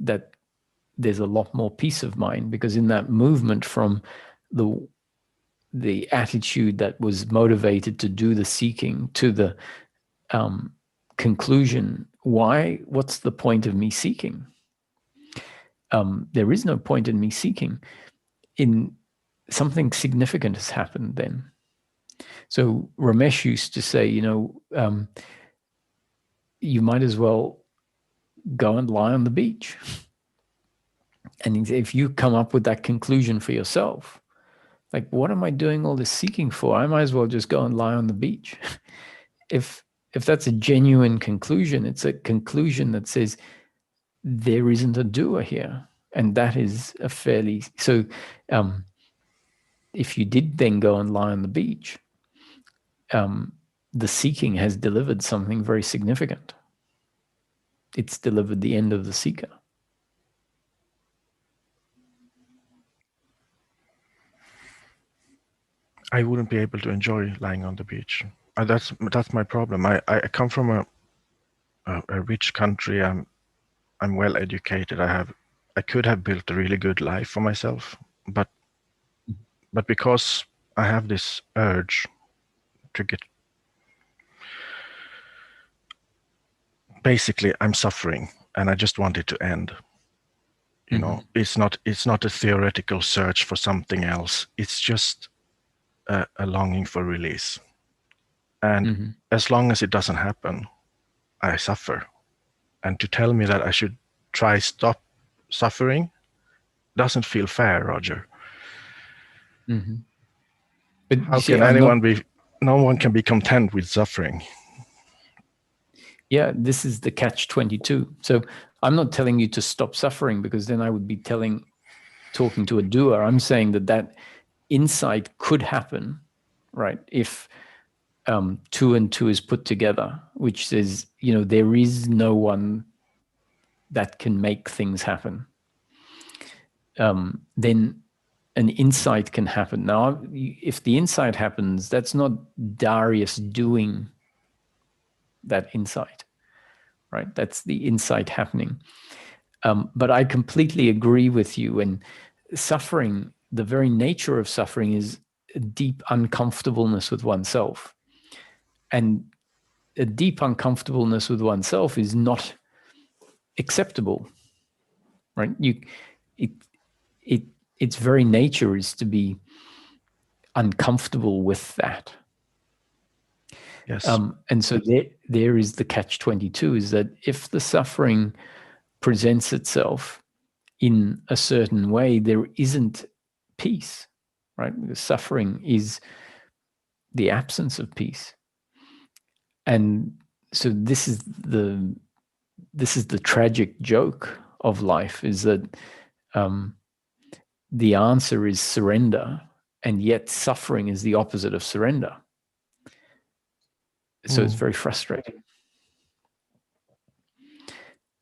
that there's a lot more peace of mind, because in that movement from the attitude that was motivated to do the seeking to the conclusion, what's the point of me seeking? There is no point in me seeking. In something significant has happened then. So Ramesh used to say, you know, you might as well go and lie on the beach. And if you come up with that conclusion for yourself, like, what am I doing all this seeking for? I might as well just go and lie on the beach. If that's a genuine conclusion, it's a conclusion that says there isn't a doer here. And that is a fairly, so if you did then go and lie on the beach, the seeking has delivered something very significant. It's delivered the end of the seeker. I wouldn't be able to enjoy lying on the beach. That's my problem. I come from a rich country. I'm well educated. I could have built a really good life for myself, but because I have this urge to get, basically I'm suffering and I just want it to end. You know, it's not a theoretical search for something else. It's just a longing for release. And as long as it doesn't happen, I suffer. And to tell me that I should try stop suffering doesn't feel fair, Roger. But how can anyone be? No one can be content with suffering. Yeah, this is the catch-22. So I'm not telling you to stop suffering, because then I would be talking to a doer. I'm saying that insight could happen, right? If 2 and 2 is put together, which says, there is no one that can make things happen. Then an insight can happen. Now, if the insight happens, that's not Darius doing that insight, right? That's the insight happening. But I completely agree with you. And suffering, the very nature of suffering is a deep uncomfortableness with oneself. And a deep uncomfortableness with oneself is not acceptable, right? Its very nature is to be uncomfortable with that. Yes. And so there is the catch-22, is that if the suffering presents itself in a certain way, there isn't peace, right? The suffering is the absence of peace. And so this is the tragic joke of life, is that the answer is surrender, and yet suffering is the opposite of surrender. So it's very frustrating.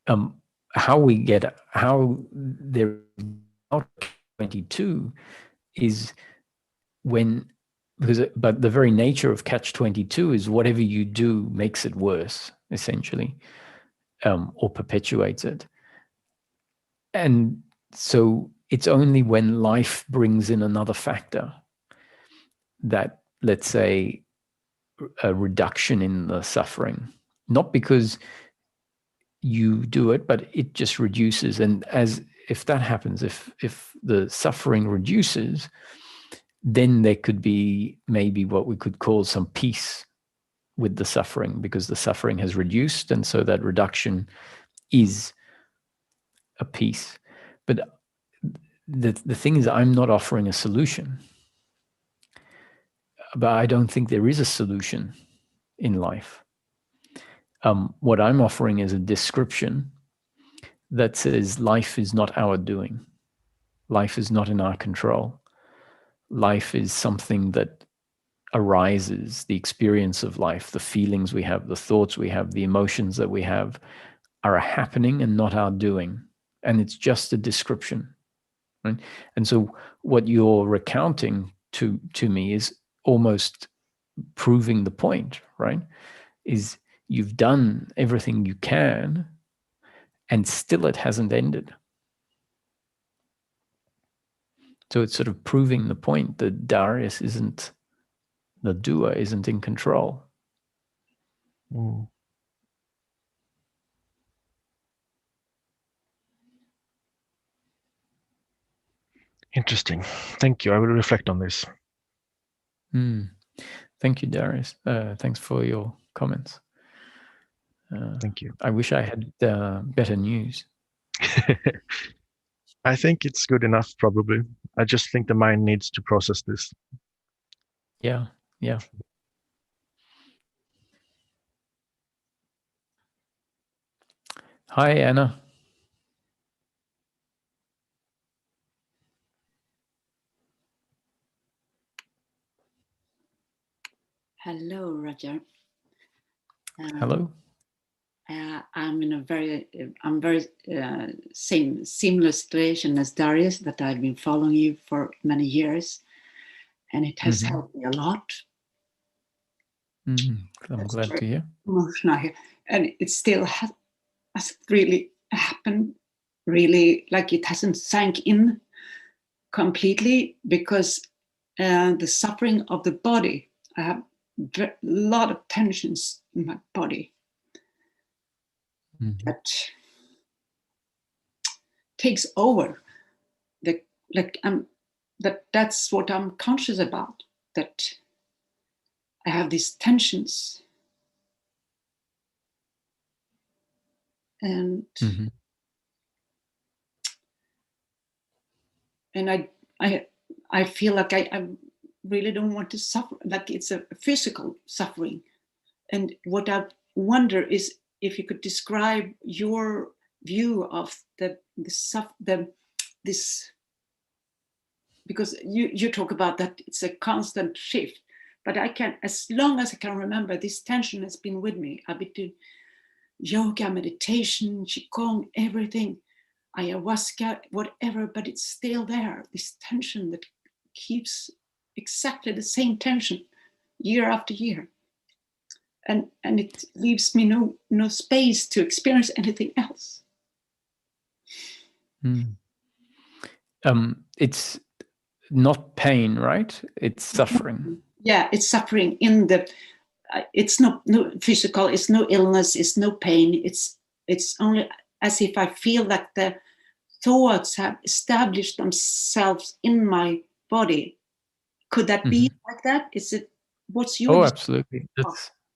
How there 22 is but the very nature of catch-22 is whatever you do makes it worse, essentially, or perpetuates it. And so it's only when life brings in another factor, that, let's say, a reduction in the suffering, not because you do it, but it just reduces. And if that happens, if the suffering reduces, then there could be maybe what we could call some peace with the suffering, because the suffering has reduced, and so that reduction is a peace. But the thing is, I'm not offering a solution. But I don't think there is a solution in life. What I'm offering is a description that says life is not our doing. Life is not in our control. Life is something that arises, the experience of life, the feelings we have, the thoughts we have, the emotions that we have are a happening and not our doing. And it's just a description, right? And so what you're recounting to me is almost proving the point, right? Is you've done everything you can, and still it hasn't ended. So it's sort of proving the point that Darius isn't, the doer isn't in control. Interesting. Thank you. I will reflect on this. Thank you, Darius. Thanks for your comments. Thank you. I wish I had better news. I think it's good enough, probably. I just think the mind needs to process this. Yeah, yeah. Hi, Anna. Hello, Roger. Hello. I'm in a very similar situation as Darius, that I've been following you for many years, and it has helped me a lot. I'm That's glad to hear. Emotional here, and it still hasn't really happened. Really, like it hasn't sank in completely, because the suffering of the body. I have a lot of tensions in my body that takes over. That's what I'm conscious about, that I have these tensions, and and I feel like I really don't want to suffer, like it's a physical suffering. And what I wonder is if you could describe your view of this, because you talk about that it's a constant shift, but I can, as long as I can remember, this tension has been with me. I've been doing yoga, meditation, qigong, everything, ayahuasca, whatever, but it's still there, this tension that keeps exactly the same tension year after year, and it leaves me no space to experience anything else. It's not pain, right? It's suffering. Yeah, it's suffering in the it's no physical, it's no illness, it's no pain, it's only as if I feel that the thoughts have established themselves in my body. Could that be like that? Is it, what's your absolutely.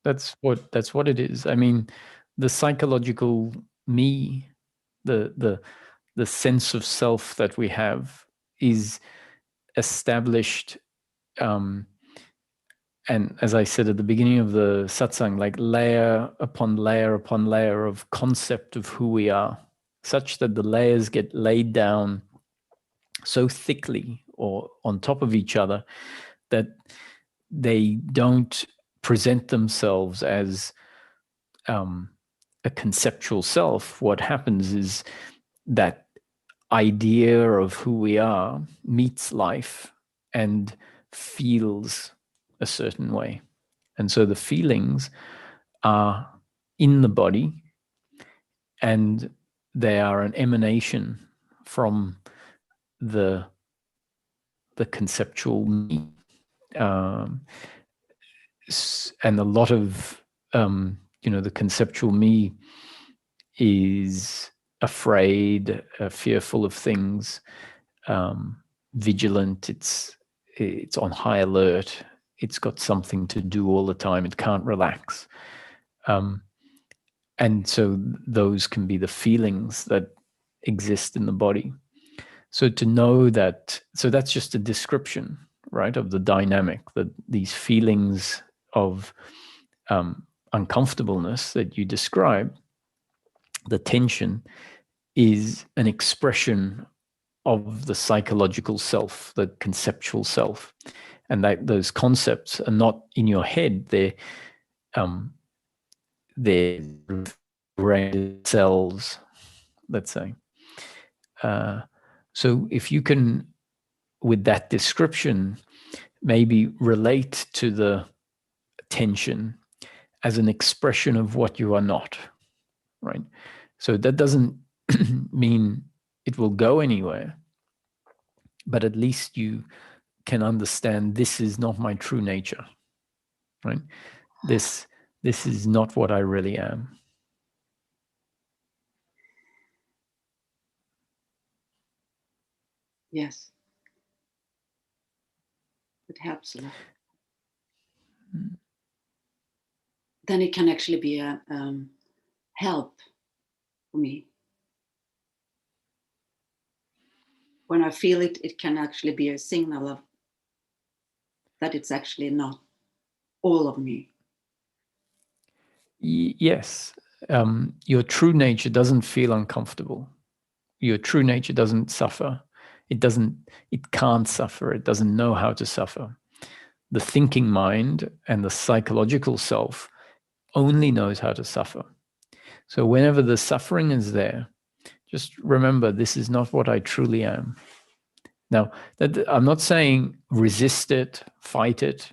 That's what it is. I mean, the psychological me, the sense of self that we have is established, and as I said at the beginning of the satsang, like layer upon layer upon layer of concept of who we are, such that the layers get laid down so thickly or on top of each other that they don't present themselves as a conceptual self. What happens is that idea of who we are meets life and feels a certain way. And so the feelings are in the body, and they are an emanation from the conceptual me. And a lot of the conceptual me is afraid, fearful of things, vigilant. It's on high alert. It's got something to do all the time. It can't relax. And so those can be the feelings that exist in the body. So to know that, so that's just a description, right, of the dynamic, that these feelings of uncomfortableness that you describe, the tension, is an expression of the psychological self, the conceptual self. And that those concepts are not in your head, they're brain cells, let's say. So if you can, with that description, maybe relate to the tension as an expression of what you are not, right? So that doesn't mean it will go anywhere, but at least you can understand this is not my true nature, right? This is not what I really am. Yes, it helps a lot. Then it can actually be a help for me. when I feel it, it can actually be a signal of that it's actually not all of me. Yes. Your true nature doesn't feel uncomfortable. Your true nature doesn't suffer. It can't suffer. It doesn't know how to suffer. The thinking mind and the psychological self only knows how to suffer. So whenever the suffering is there, just remember, this is not what I truly am. Now, I'm not saying resist it, fight it,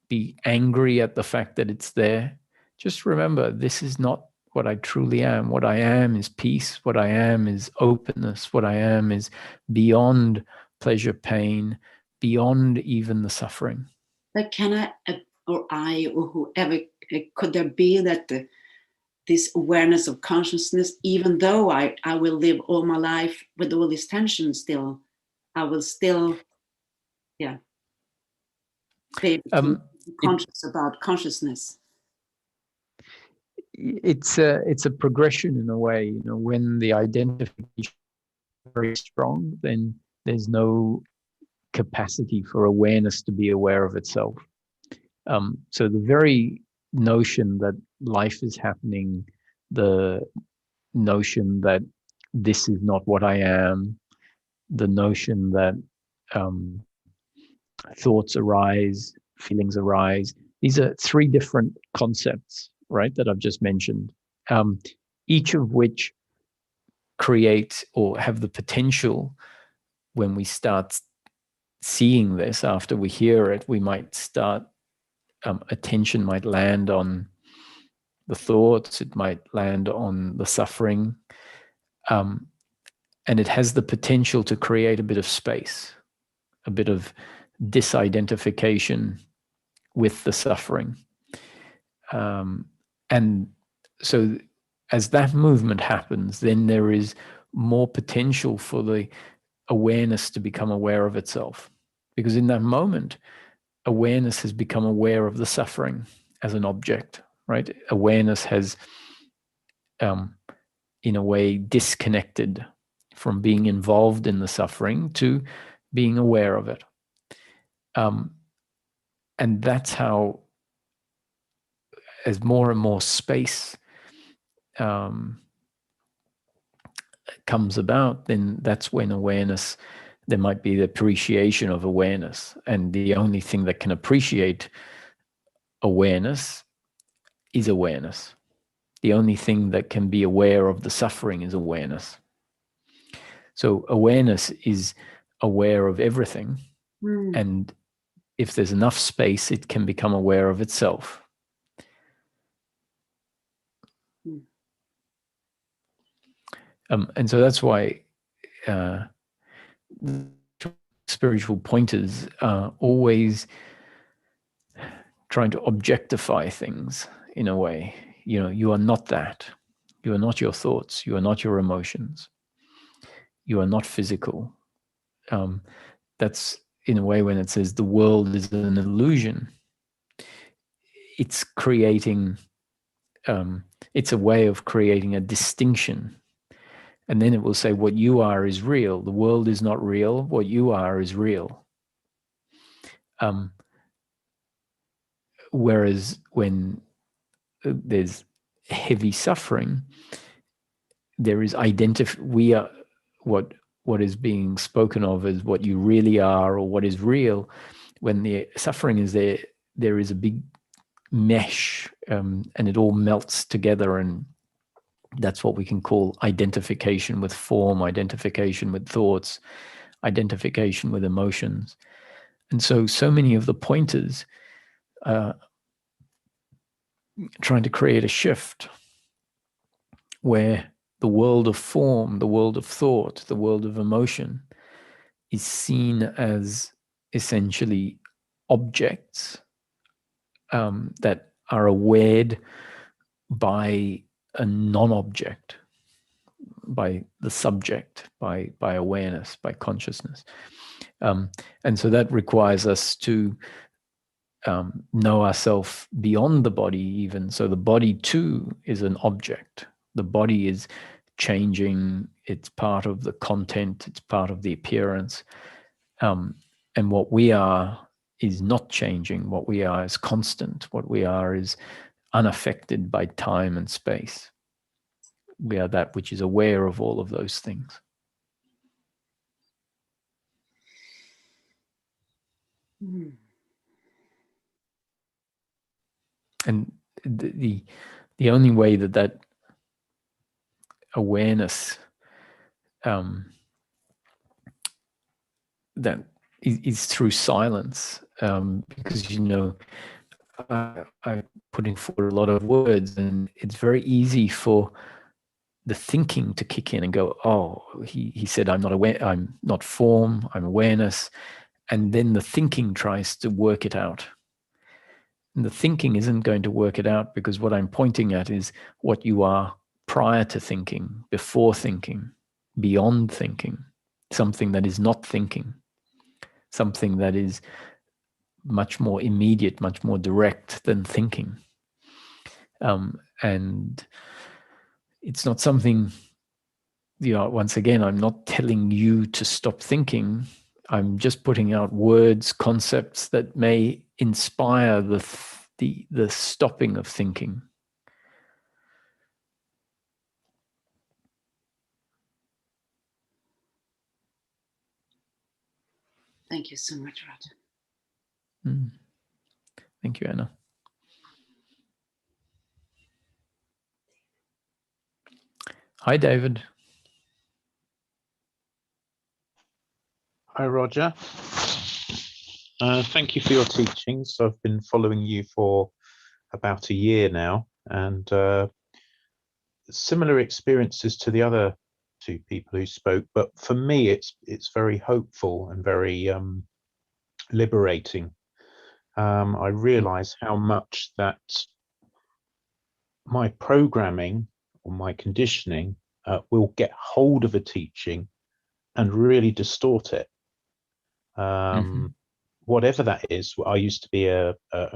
be angry at the fact that it's there. Just remember, this is not what I truly am. What I am is peace. What I am is openness. What I am is beyond pleasure, pain, beyond even the suffering. But can I, or whoever, could there be that this awareness of consciousness, even though I will live all my life with all this tension still, I will still, be able to be conscious about consciousness? It's a progression in a way. When the identification is very strong, then there's no capacity for awareness to be aware of itself. So the very notion that life is happening, the notion that this is not what I am, the notion that thoughts arise, feelings arise. These are three different concepts, right, that I've just mentioned, each of which create or have the potential, when we start seeing this, after we hear it, we might start, attention might land on the thoughts, it might land on the suffering, and it has the potential to create a bit of space, a bit of disidentification with the suffering. And so as that movement happens, then there is more potential for the awareness to become aware of itself. Because in that moment, awareness has become aware of the suffering as an object, right? Awareness has, in a way, disconnected from being involved in the suffering to being aware of it. And that's how, as more and more space comes about, then that's when awareness, there might be the appreciation of awareness. And the only thing that can appreciate awareness is awareness. The only thing that can be aware of the suffering is awareness. So awareness is aware of everything. And if there's enough space, it can become aware of itself. And so that's why spiritual pointers are always trying to objectify things in a way. You are not that. You are not your thoughts. You are not your emotions. You are not physical. That's, in a way, when it says the world is an illusion, it's creating, it's a way of creating a distinction. And then it will say what you are is real. The world is not real. What you are is real. Whereas when there's heavy suffering, there is we are what is being spoken of as what you really are, or what is real. When the suffering is there, there is a big mesh, and it all melts together, and that's what we can call identification with form, identification with thoughts, identification with emotions. And so many of the pointers are trying to create a shift where the world of form, the world of thought, the world of emotion is seen as essentially objects that are awared by a non-object, by the subject, by awareness, by consciousness. And so that requires us to know ourselves beyond the body even. So the body too is an object. The body is changing, it's part of the content, it's part of the appearance. And what we are is not changing. What we are is constant. What we are is unaffected by time and space. We are that which is aware of all of those things. Mm. And the only way that awareness that is through silence, because I'm putting forward a lot of words, and it's very easy for the thinking to kick in and go, oh, he said I'm not aware, I'm not form, I'm awareness, and then the thinking tries to work it out. And the thinking isn't going to work it out, because what I'm pointing at is what you are prior to thinking, before thinking, beyond thinking, something that is not thinking, something that is much more immediate, much more direct than thinking. And it's not something, once again, I'm not telling you to stop thinking. I'm just putting out words, concepts that may inspire the stopping of thinking. Thank you so much, Roger. Thank you, Anna. Hi, David. Hi, Roger. Thank you for your teachings. I've been following you for about a year now, and similar experiences to the other two people who spoke. But for me, it's very hopeful and very liberating. I realize how much that my programming or my conditioning will get hold of a teaching and really distort it. Whatever that is. I used to be a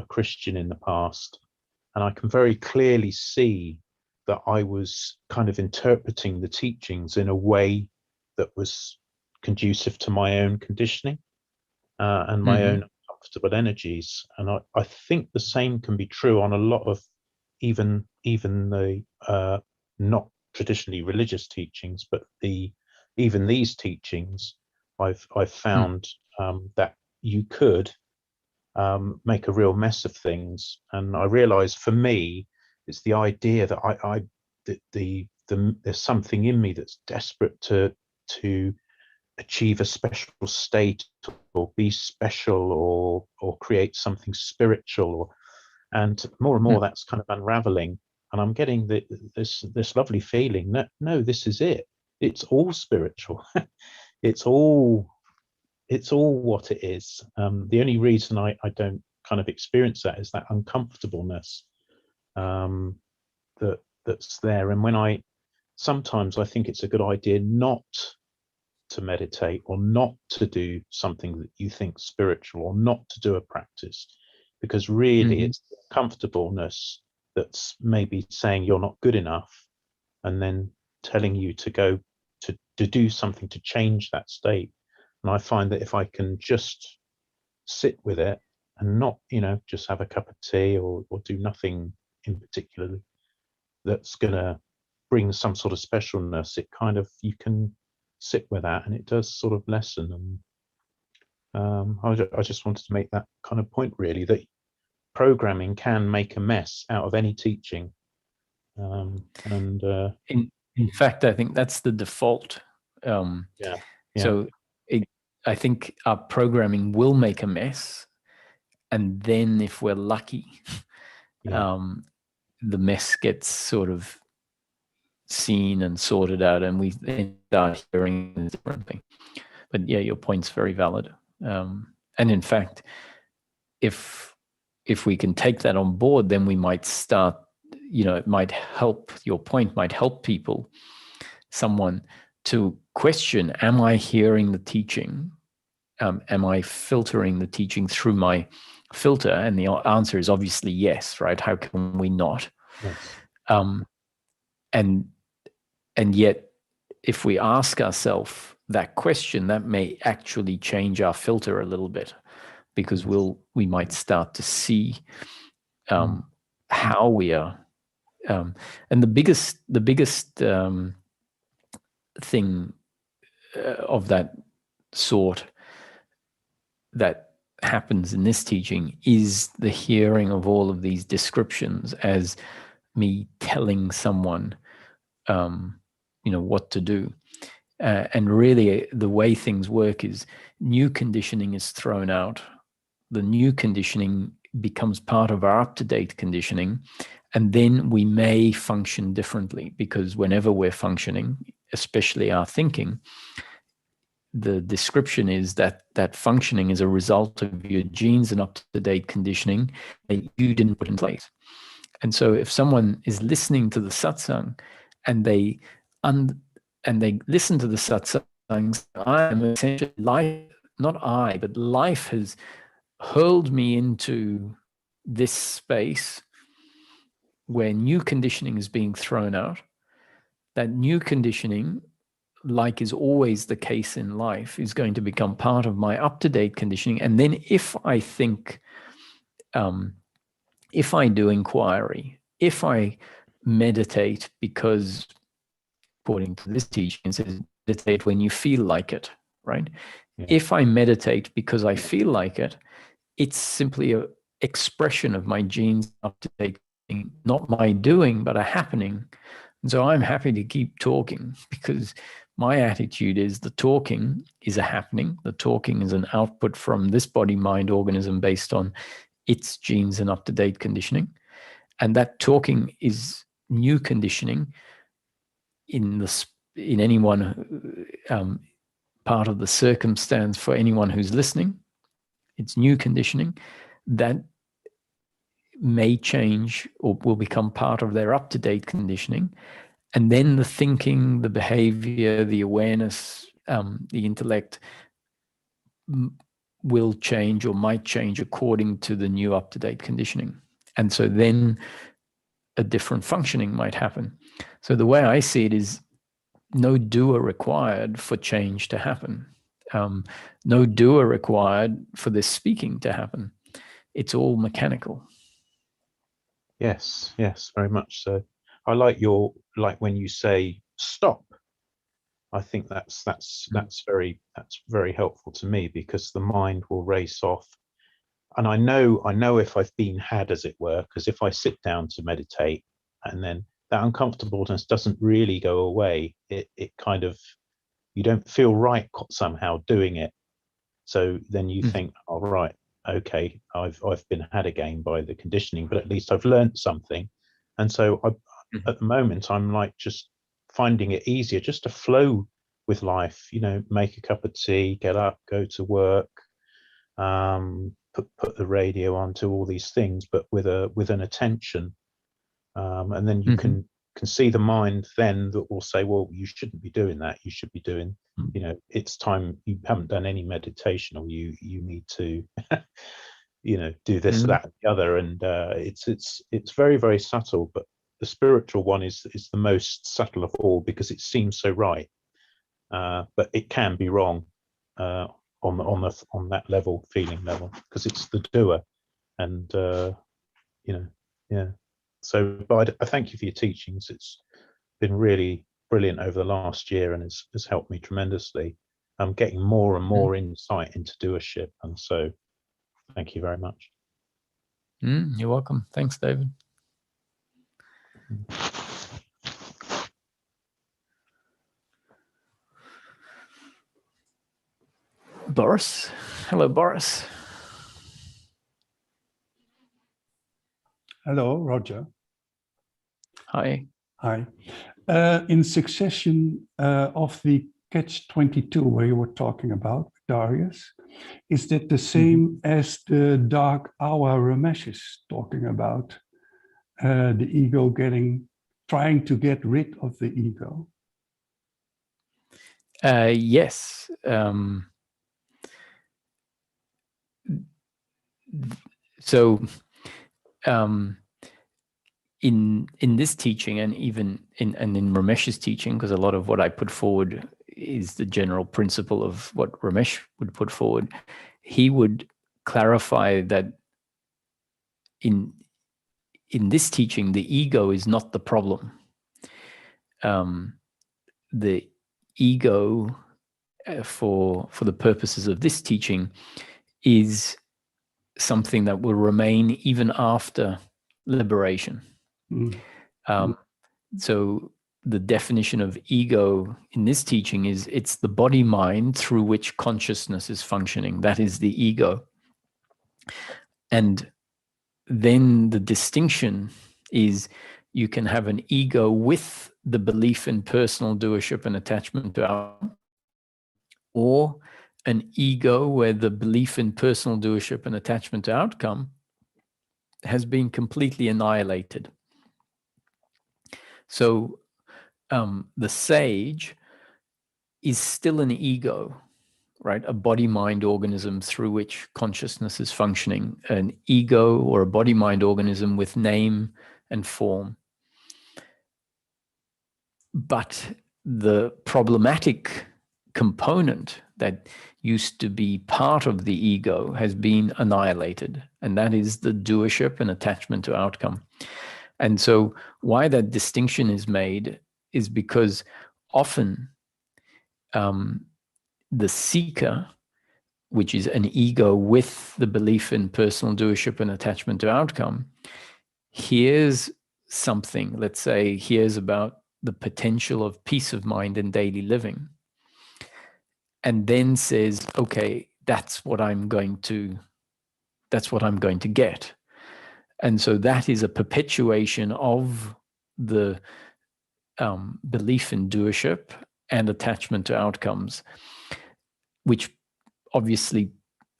Christian in the past, and I can very clearly see that I was kind of interpreting the teachings in a way that was conducive to my own conditioning and my own uncomfortable energies. And I think the same can be true on a lot of even the not traditionally religious teachings, but even these teachings, I've found that you could make a real mess of things. And I realize for me, it's the idea that there's something in me that's desperate to achieve a special state or be special or create something spiritual, and more that's kind of unraveling, and I'm getting this lovely feeling that no, this is it. It's all spiritual. it's all what it is. The only reason I don't kind of experience that is that uncomfortableness that's there. And sometimes I think it's a good idea not to meditate or not to do something that you think spiritual, or not to do a practice, because really it's the comfortableness that's maybe saying you're not good enough, and then telling you to go to do something to change that state. And I find that if I can just sit with it and not, just have a cup of tea or do nothing in particular that's going to bring some sort of specialness, you can sit with that, and it does sort of lessen. And I just wanted to make that kind of point, really, that programming can make a mess out of any teaching. In fact, I think that's the default. So I think our programming will make a mess, and then if we're lucky, the mess gets sort of seen and sorted out, and we then start hearing a different thing. But yeah, your point's very valid. And in fact, if we can take that on board, then we might start, it might help, your point might help people, someone to question, am I hearing the teaching? Am I filtering the teaching through my filter? And the answer is obviously yes, right? How can we not? Yes. And yet if we ask ourselves that question, that may actually change our filter a little bit, because we might start to see how we are. And the biggest thing of that sort that happens in this teaching is the hearing of all of these descriptions as me telling someone, what to do. And really, the way things work is new conditioning is thrown out. The new conditioning becomes part of our up-to-date conditioning. And then we may function differently, because whenever we're functioning, especially our thinking, the description is that that functioning is a result of your genes and up-to-date conditioning that you didn't put in place. And so if someone is listening to the satsang and they listen to the satsang, I am essentially life, not I, but life has hurled me into this space where new conditioning is being thrown out. That new conditioning, like is always the case in life, is going to become part of my up-to-date conditioning. And then if I think, if I do inquiry, if I meditate, because according to this teaching, it says meditate when you feel like it, right? Yeah. If I meditate because I feel like it, it's simply an expression of my genes up-to-date, not my doing, but a happening. And so I'm happy to keep talking, because my attitude is the talking is a happening. The talking is an output from this body, mind, organism based on its genes and up-to-date conditioning. And that talking is new conditioning in anyone, part of the circumstance for anyone who's listening. It's new conditioning that may change or will become part of their up-to-date conditioning. And then the thinking, the behavior, the awareness, the intellect will change or might change according to the new up-to-date conditioning. And so then a different functioning might happen. So the way I see it is no doer required for change to happen. No doer required for this speaking to happen. It's all mechanical. Yes, very much so. I like when you say stop. I think that's very helpful to me, because the mind will race off. And I know if I've been had, as it were, because if I sit down to meditate and then that uncomfortableness doesn't really go away, it kind of, you don't feel right somehow doing it. So then you think, oh, right, okay, I've been had again by the conditioning, but at least I've learned something. And so at the moment, I'm like just finding it easier just to flow with life, make a cup of tea, get up, go to work, put the radio on, to all these things, but with an attention. And then you can see the mind then that will say, well, you shouldn't be doing that. You should be doing, it's time, you haven't done any meditation, or you need to, do this, that, and the other. And it's very, very subtle, but the spiritual one is the most subtle of all, because it seems so right. But it can be wrong on that level, feeling level, because it's the doer. And, yeah. So, but I thank you for your teachings. It's been really brilliant over the last year, and has helped me tremendously. I'm getting more and more insight into doership, and so thank you very much. You're welcome. Thanks, David. Boris. Hello, Boris. Hello, Roger. Hi. Hi. In succession of the Catch-22, where you were talking about, Darius, is that the same as the dark hour Ramesh is talking about? The ego trying to get rid of the ego? Yes. So in this teaching, and even in Ramesh's teaching, because a lot of what I put forward is the general principle of what Ramesh would put forward, he would clarify that in this teaching, the ego is not the problem. The ego, for the purposes of this teaching, is something that will remain even after liberation. So the definition of ego in this teaching is it's the body-mind through which consciousness is functioning. That is the ego. And then the distinction is you can have an ego with the belief in personal doership and attachment to outcome, or an ego where the belief in personal doership and attachment to outcome has been completely annihilated. So the sage is still an ego, right? A body-mind organism through which consciousness is functioning, an ego or a body-mind organism with name and form. But the problematic component that used to be part of the ego has been annihilated, and that is the doership and attachment to outcome. And so why that distinction is made is because often the seeker, which is an ego with the belief in personal doership and attachment to outcome, hears something, let's say, hears about the potential of peace of mind in daily living, and then says, okay, that's what I'm going to get. And so that is a perpetuation of the belief in doership and attachment to outcomes, which obviously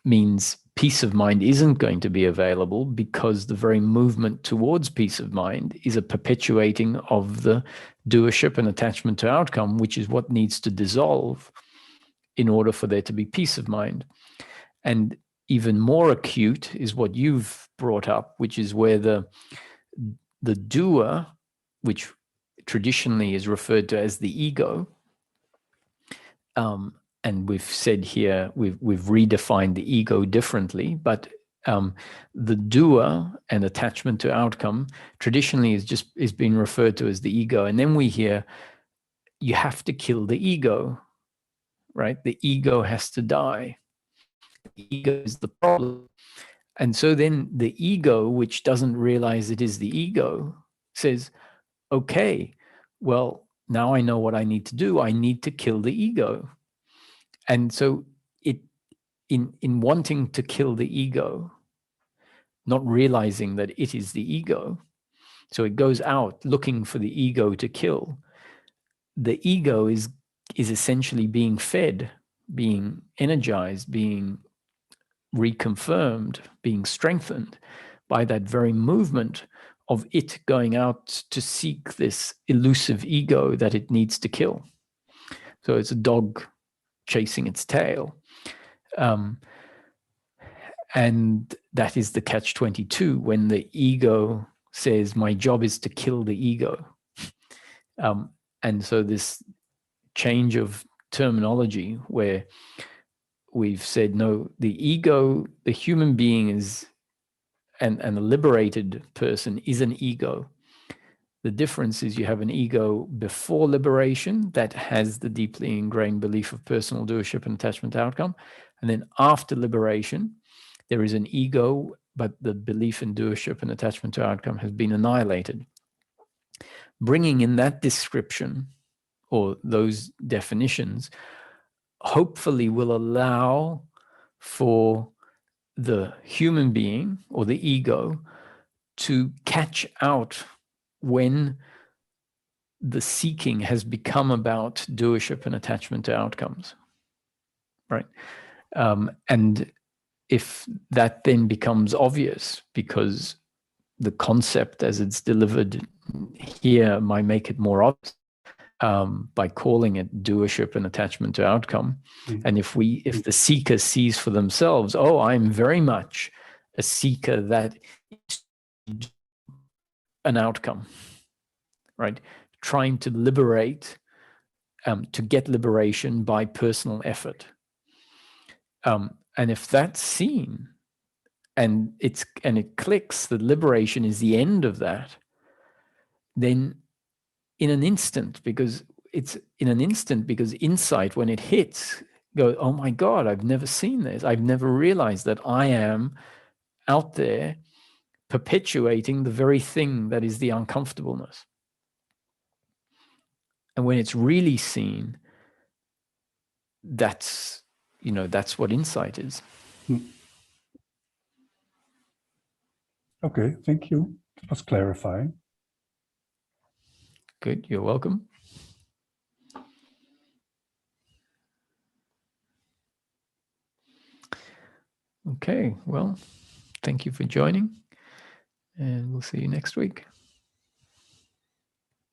means peace of mind isn't going to be available, because the very movement towards peace of mind is a perpetuating of the doership and attachment to outcome, which is what needs to dissolve in order for there to be peace of mind. And even more acute is what you've brought up, which is where the doer, which traditionally is referred to as the ego, and we've said here, we've redefined the ego differently, but the doer and attachment to outcome traditionally is being referred to as the ego. And then we hear, you have to kill the ego, right? The ego has to die. The ego is the problem. And so then the ego, which doesn't realize it is the ego, says, okay, well, now I know what I need to do. I need to kill the ego. And so in wanting to kill the ego, not realizing that it is the ego, so it goes out looking for the ego to kill. The ego is essentially being fed, being energized, being reconfirmed, being strengthened by that very movement of it going out to seek this elusive ego that it needs to kill. So it's a dog chasing its tail. And that is the catch-22, when the ego says, my job is to kill the ego. And so this change of terminology where we've said, no, the ego, the human being is, and a liberated person is an ego. The difference is you have an ego before liberation that has the deeply ingrained belief of personal doership and attachment to outcome. And then after liberation, there is an ego, but the belief in doership and attachment to outcome has been annihilated. Bringing in that description or those definitions hopefully will allow for the human being or the ego to catch out when the seeking has become about doership and attachment to outcomes, right? And if that then becomes obvious, because the concept as it's delivered here might make it more obvious by calling it doership and attachment to outcome. And if the seeker sees for themselves, oh, I'm very much a seeker that is an outcome, right? Trying to liberate, to get liberation by personal effort. And if that's seen, and it clicks that liberation is the end of that, then in an instant, because insight, when it hits, go, oh my God, I've never seen this. I've never realized that I am out there perpetuating the very thing that is the uncomfortableness. And when it's really seen, that's what insight is. Okay, thank you. It was clarifying. Good, you're welcome. Okay, well, thank you for joining, and we'll see you next week.